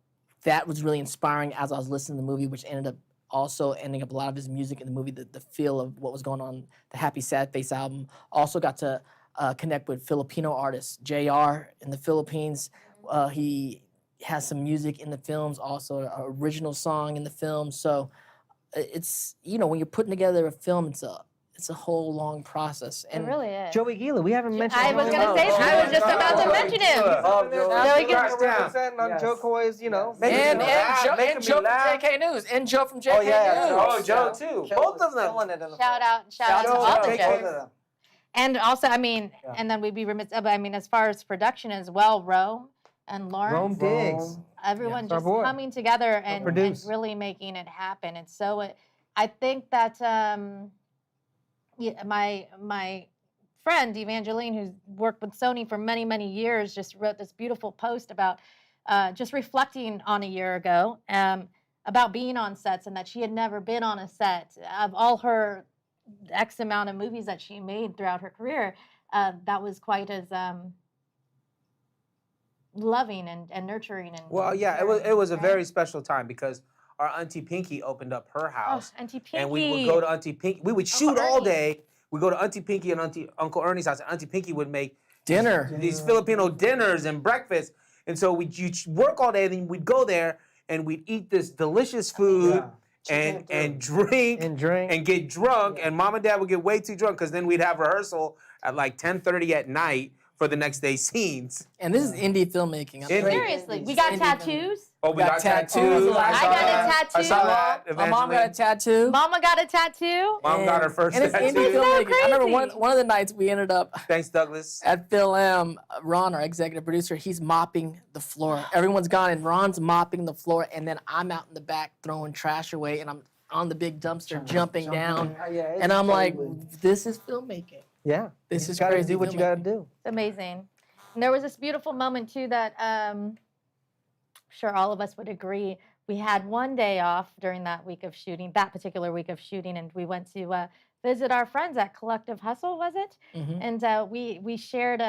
that was really inspiring as I was listening to the movie, which ended up also ending up a lot of his music in the movie, the feel of what was going on, the Happy Sad Face album. Also got to connect with Filipino artist JR in the Philippines. He has some music in the films, also an original song in the film. So it's, you know, when you're putting together a film, it's a whole long process. It really is. Joey Gila, we haven't mentioned I him. was gonna say, I was just about to mention him. Joey Gila. Gila representing on Yes. Joe Coy's, you know. And Making me Joe from laugh. JK News. And Joe from JK yeah, News. Oh, Joe too. Both of them. Killing it in the Shout out to Shout all out the to Joes. both of them. And also, I mean, Yeah. and then we'd be remiss, but I mean, as far as production as well, Rome and Lawrence, Rome Diggs. everyone It's our just boy. coming together and produce. really making it happen. And so I think that my friend Evangeline, who's worked with Sony for many, many years, just wrote this beautiful post about just reflecting on a year ago about being on sets and that she had never been on a set of all her X amount of movies that she made throughout her career. That was quite as loving and nurturing. And Well, yeah, it was a very special time because our Auntie Pinky opened up her house. Auntie Pinky. And we would go to Auntie Pinky. We would shoot all Ernie. day. We go to Auntie Pinky and Uncle Ernie's house. And Auntie Pinky would make Dinner. these Filipino dinners and breakfast. And so you'd work all day, and then we'd go there and we'd eat this delicious food and drink and get drunk. And Mom and Dad would get way too drunk because then we'd have rehearsal at like 10:30 at night for the next day's scenes. And this is indie filmmaking. I'm Indie. sorry. Seriously, we got Indie tattoos. Oh, we got tattoos. I got a tattoo. I saw that. My mom got a Evangeline. tattoo. Mama got a tattoo. Mom got her first and it's tattoo. indie filmmaking. I remember crazy. one of the nights we ended up Thanks, Douglas. at Phil M. Ron, our executive producer, he's mopping the floor. Everyone's gone and Ron's mopping the floor, and then I'm out in the back throwing trash away, and I'm on the big dumpster jumping down. And I'm like, this is filmmaking. Yeah. This you is gotta crazy do what you gotta filmmaking. do. It's amazing. And there was this beautiful moment too that I'm sure all of us would agree. We had one day off during that week of shooting, that particular week of shooting, and we went to visit our friends at Collective Hustle, was it? Mhm. And we shared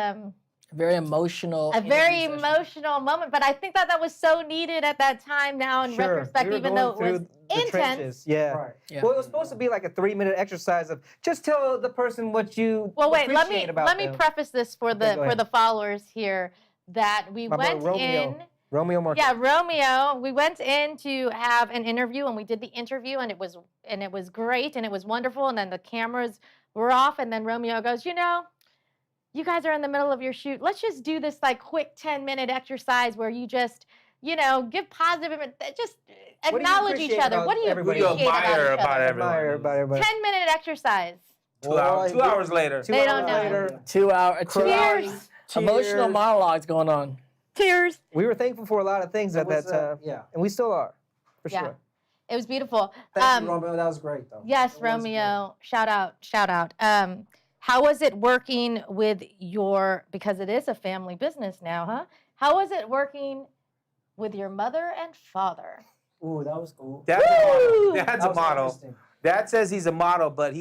Very emotional. a very interview session. emotional moment, but I think that was so needed at that time now in Sure. retrospect, We were even going though it was through the intense. trenches. Yeah. Right. Yeah. Well, it was supposed to be like a 3-minute exercise of just tell the person what you Well, wait, let appreciate me about let me them. preface this for Okay, go the ahead. followers here that we My boy went Romeo. in. Romeo Martinez. Yeah, Romeo. We went in to have an interview, and we did the interview, and it was great, and it was wonderful. And then the cameras were off, and then Romeo goes, you guys are in the middle of your shoot. Let's just do this like quick 10-minute exercise where you just, give positive, just do you acknowledge each appreciate other. about What do you everybody? appreciate What do you admire about each about other? everyone? Admire about everybody. 10-minute exercise. 2 hours. 2 hours later. Two They hours don't know. later, 2 hour, 2 Tears. hours. Emotional monologues going on. Tears. we were thankful for a lot of things at that time. Yeah. And we still are, for Yeah. sure. It was beautiful. Thank you, Romeo. That was great, though. Yes, It was Romeo. Shout out. How was it working with because it is a family business now, huh? How was it working with your mother and father? great. Ooh, that was cool. Dad's a model. Woo! Dad's That a was model. interesting. Dad says he's a model, but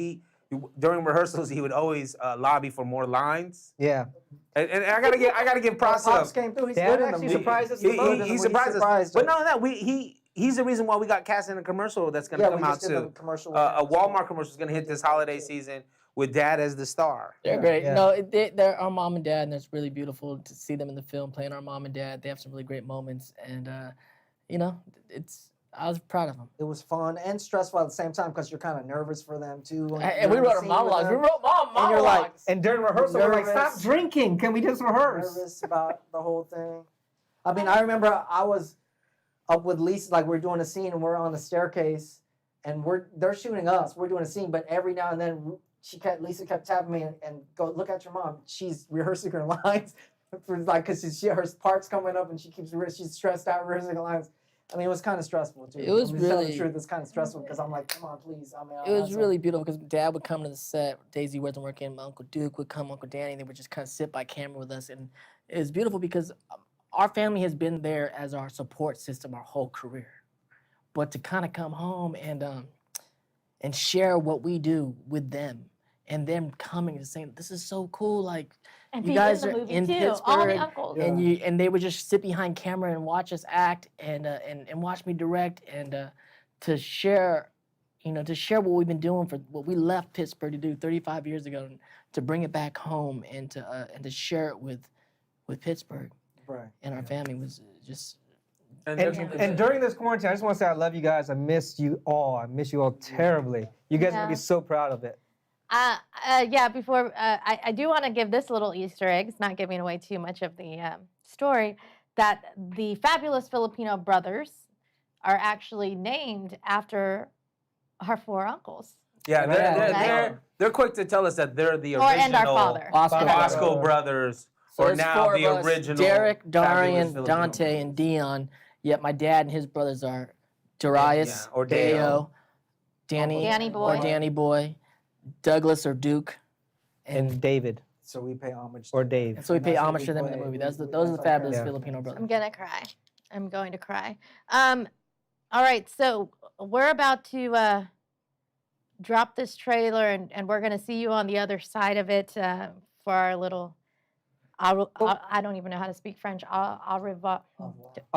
during rehearsals he would always lobby for more lines. Yeah. And I gotta give props to him. Pops came through. He's Dad good in the actually movie. surprised us He, the most. he surprised us. But not only that, he's the reason why we got cast in a commercial that's gonna Yeah, come we out just did the too. commercial. A Walmart commercial is gonna hit this holiday season with Dad as the star. They're great. Yeah. No, they're our mom and dad, and it's really beautiful to see them in the film playing our mom and dad. They have some really great moments, and I was proud of them. It was fun and stressful at the same time because you're kind of nervous for them too. when And you're we in the wrote our scene with monologues. We them. wrote And you're like, monologues. And during rehearsal, we're like, stop Nervous. drinking. Can we just rehearse? Nervous about the whole thing. I mean, I remember I was up with Lisa, like we're doing a scene and we're on the staircase, and they're shooting us. We're doing a scene, but every now and then Lisa kept tapping me and go look at your mom. She's rehearsing her lines, for because her parts coming up and she's stressed out rehearsing her lines. I mean, it was kind of stressful too. It was I'm just telling really- the truth. It's kind of stressful because I'm like, come on, please. I mean, It was really beautiful because Dad would come to the set. Daisy wasn't working. My Uncle Duke would come. Uncle Danny. They would just kind of sit by camera with us, and it was beautiful because our family has been there as our support system our whole career. But to kind of come home and share what we do with them, and them coming and saying, "This is so cool!" Like And you be guys in the are movie in too. Pittsburgh, All the uncles. and they would just sit behind camera and watch us act and watch me direct and to share, to share what we've been doing for what we left Pittsburgh to do 35 years ago, and to bring it back home and to share it with Pittsburgh Right. and our family was just. And during this quarantine, I just want to say I love you guys. I miss you all. I miss you all terribly. You guys are gonna be so proud of it. Before I do want to give this little Easter egg, it's not giving away too much of the story, that the Fabulous Filipino Brothers are actually named after our 4 uncles. Yeah, they're quick to tell us that they're the original And our father. Basco brothers, So or there's now 4 the of us, original. Derek, Fabulous Darian, Filipino Dante, Brothers. and Dion. Yet my dad and his brothers are Darius, or Deo, Danny Boy, Douglas or Duke, And David So we pay homage. or to Dave. and so we pay that's what homage we to them in play. the movie. We- Those are that's the our Fabulous character. Filipino Brothers. I'm gonna cry. I'm going to cry. All right, so we're about to drop this trailer, and we're gonna see you on the other side of it for our little. I don't even know how to speak French. Au revoir. Au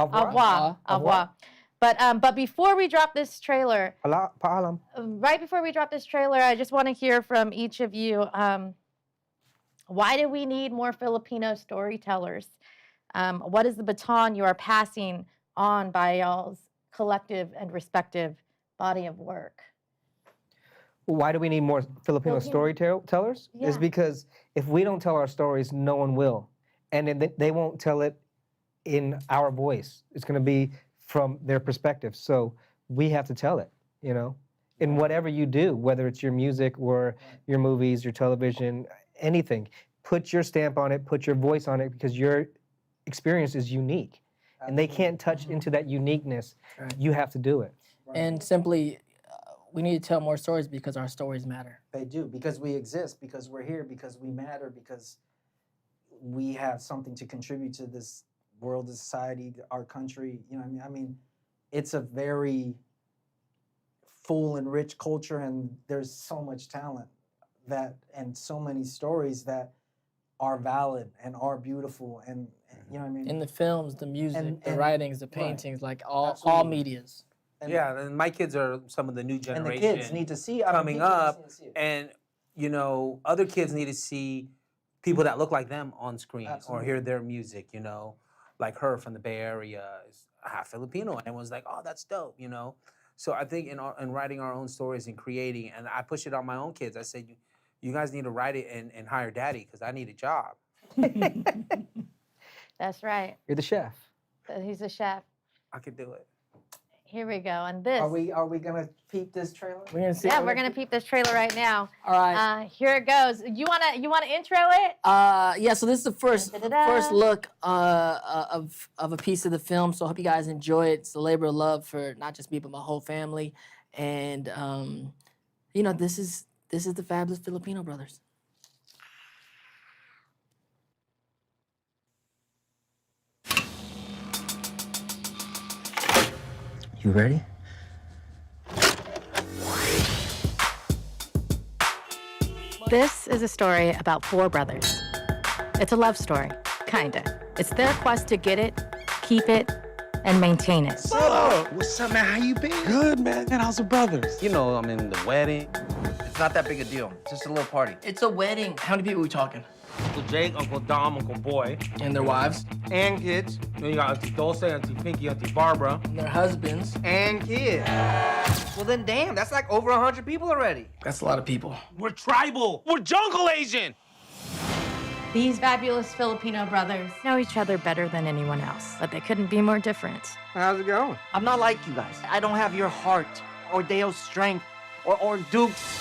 revoir. Au revoir. But before we drop this trailer, Paalam. right before we drop this trailer, I just want to hear from each of you. Why do we need more Filipino storytellers? What is the baton you are passing on by y'all's collective and respective body of work? Why do we need more Filipino storytellers? Yeah. Is because if we don't tell our stories, no one will. And then they won't tell it in our voice. It's going to be from their perspective. So we have to tell it, in whatever you do, whether it's your music or your movies, your television, anything. Put your stamp on it, put your voice on it, because your experience is unique. And they can't touch into that uniqueness. Right. You have to do it. And simply, we need to tell more stories because our stories matter. They do, because we exist, because we're here, because we matter, because we have something to contribute to this world, this society, our country. You know what I mean? It's a very full and rich culture, and there's so much talent and so many stories that are valid and are beautiful, and you know what I mean? In the films, the music, the and- writings, the right. paintings, like all Absolutely. medias. And- And my kids are some of the new And generation. the kids need to see coming up, Need to see it. and other kids need to see people that look like them on screen or hear their music. Like her from the Bay Area is half Filipino, and was like, oh, that's dope. So I think in writing our own stories and creating, and I push it on my own kids. I said, you guys need to write it and hire daddy, because I need a job. That's right. You're the chef. He's a chef. I could do it. Here we go. And this. Are we gonna peep this trailer? We're gonna see. Yeah, we're gonna peep this trailer right now. All right. Here it goes. You wanna intro it? Yeah. So this is the first look of a piece of the film. So I hope you guys enjoy it. It's a labor of love for not just me but my whole family. And this is the Fabulous Filipino Brothers. You ready? This is a story about 4 brothers. It's a love story, kinda. It's their quest to get it, keep it, and maintain it. What's up, man? How you been? Good, man. How's the brothers? I'm in the wedding. It's not that big a deal. Just a little party. It's a wedding. How many people are we talking? Uncle Jake, Uncle Dom, Uncle Boy, And their wives, and kids. Then you got Auntie Dulce, Auntie Pinky, Auntie Barbara, and their husbands. And kids. Well, then, damn, that's like over 100 people already. That's a lot of people. We're tribal. We're jungle Asian. These fabulous Filipino brothers know each other better than anyone else, but they couldn't be more different. How's it going? I'm not like you guys. I don't have your heart or Deo's strength or Duke's.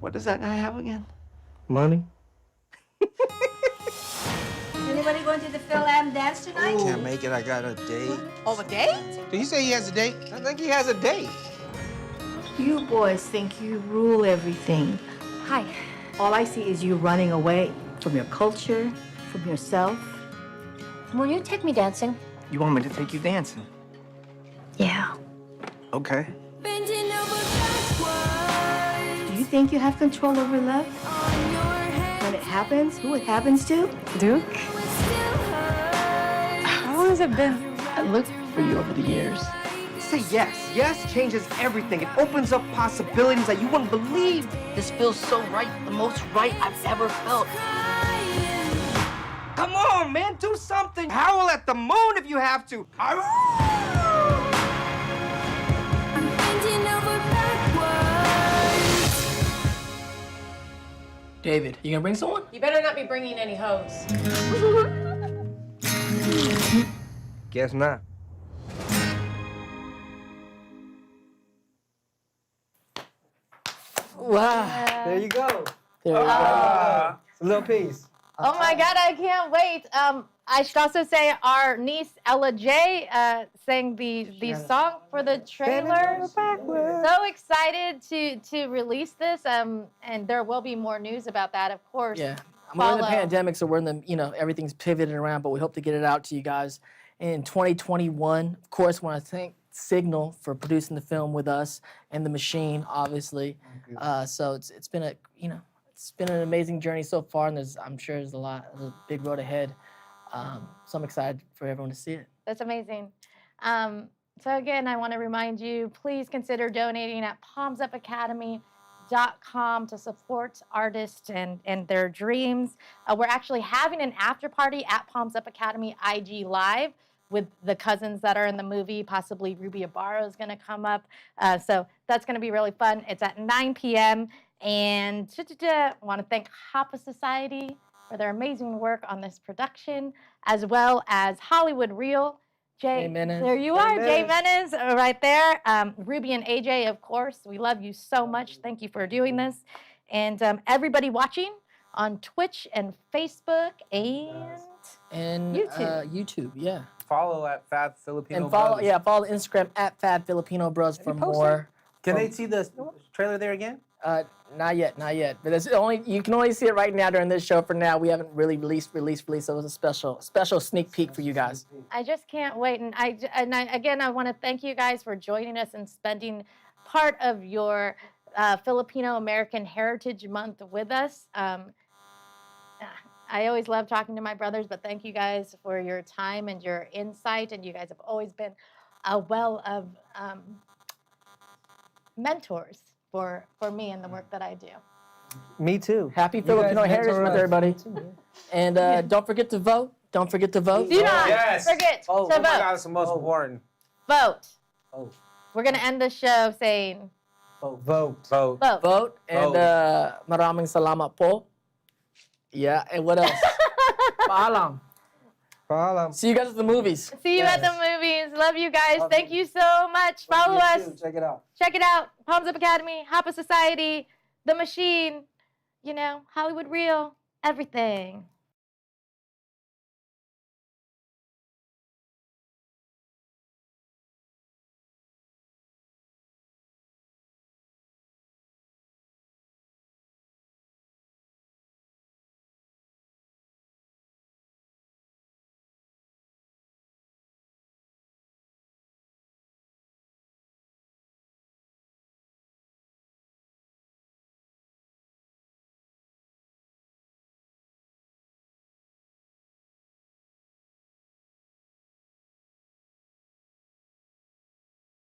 What does that guy have again? Money? Anybody going to the Phil Am dance tonight? Can't make it. I got a date. Oh, a date? Did he say he has a date? I think he has a date. You boys think you rule everything. Hi. All I see is you running away from your culture, from yourself. Will you take me dancing? You want me to take you dancing? Yeah. Okay. Do you think you have control over love? When it happens, who it happens to? Duke? How long has it been? I looked for you over the years. say yes. Yes changes everything. It opens up possibilities that you wouldn't believe. This feels so right, the most right I've ever felt. Come on, man, do something. Howl at the moon if you have to. David, you gonna bring someone? You better not be bringing any hoes. Guess not. Wow. There you go. There you go. It's a little piece. Oh my God, I can't wait. I should also say our niece Ella J sang the song for the trailer. So excited to release this. And there will be more news about that, of course. Yeah. We're in the Follow. pandemic, so we're in the, everything's pivoted around, but we hope to get it out to you guys in 2021. Of course, want to thank Signal for producing the film with us and The Machine, obviously. So it's been it's been an amazing journey so far, and I'm sure there's a big road ahead. So I'm excited for everyone to see it. That's amazing. So again, I want to remind you, please consider donating at palmsupacademy.com to support artists and their dreams. We're actually having an after party at Palms Up Academy IG Live with the cousins that are in the movie. Possibly Ruby Ibarra is going to come up. So that's going to be really fun. It's at 9 p.m. And I want to thank Hapa Society for their amazing work on this production, as well as Hollywood Reel. Jay, there you are, Jay Menes, right there. Ruby and AJ, of course. We love you so much. Thank you for doing this. And everybody watching on Twitch and Facebook and YouTube. YouTube, yeah. Follow at Fab Filipino And follow, Brothers. follow Instagram at Fab Filipino Bros for more. Can they see the trailer there again? Not yet. But you can only see it right now during this show. For now, we haven't really released. So it was a special sneak peek for you guys. I just can't wait. And again, I want to thank you guys for joining us and spending part of your Filipino American Heritage Month with us. I always love talking to my brothers, but thank you guys for your time and your insight. And you guys have always been a well of mentors for me and the work that I do. Me too. Happy Filipino Heritage Month, everybody. And don't forget to vote. Don't forget to vote. Do not Yes. forget to Oh my vote. God, it's the most important. Vote. We're going to end the show saying Vote. Vote. And maraming salamat po. Yeah, and what else? Paalam. See you guys at the movies. See you at the movies. Love you guys. Thank you so much. Follow us. Check it out. Check it out. Palms Up Academy, Hapa Society, The Machine, Hollywood Reel, everything.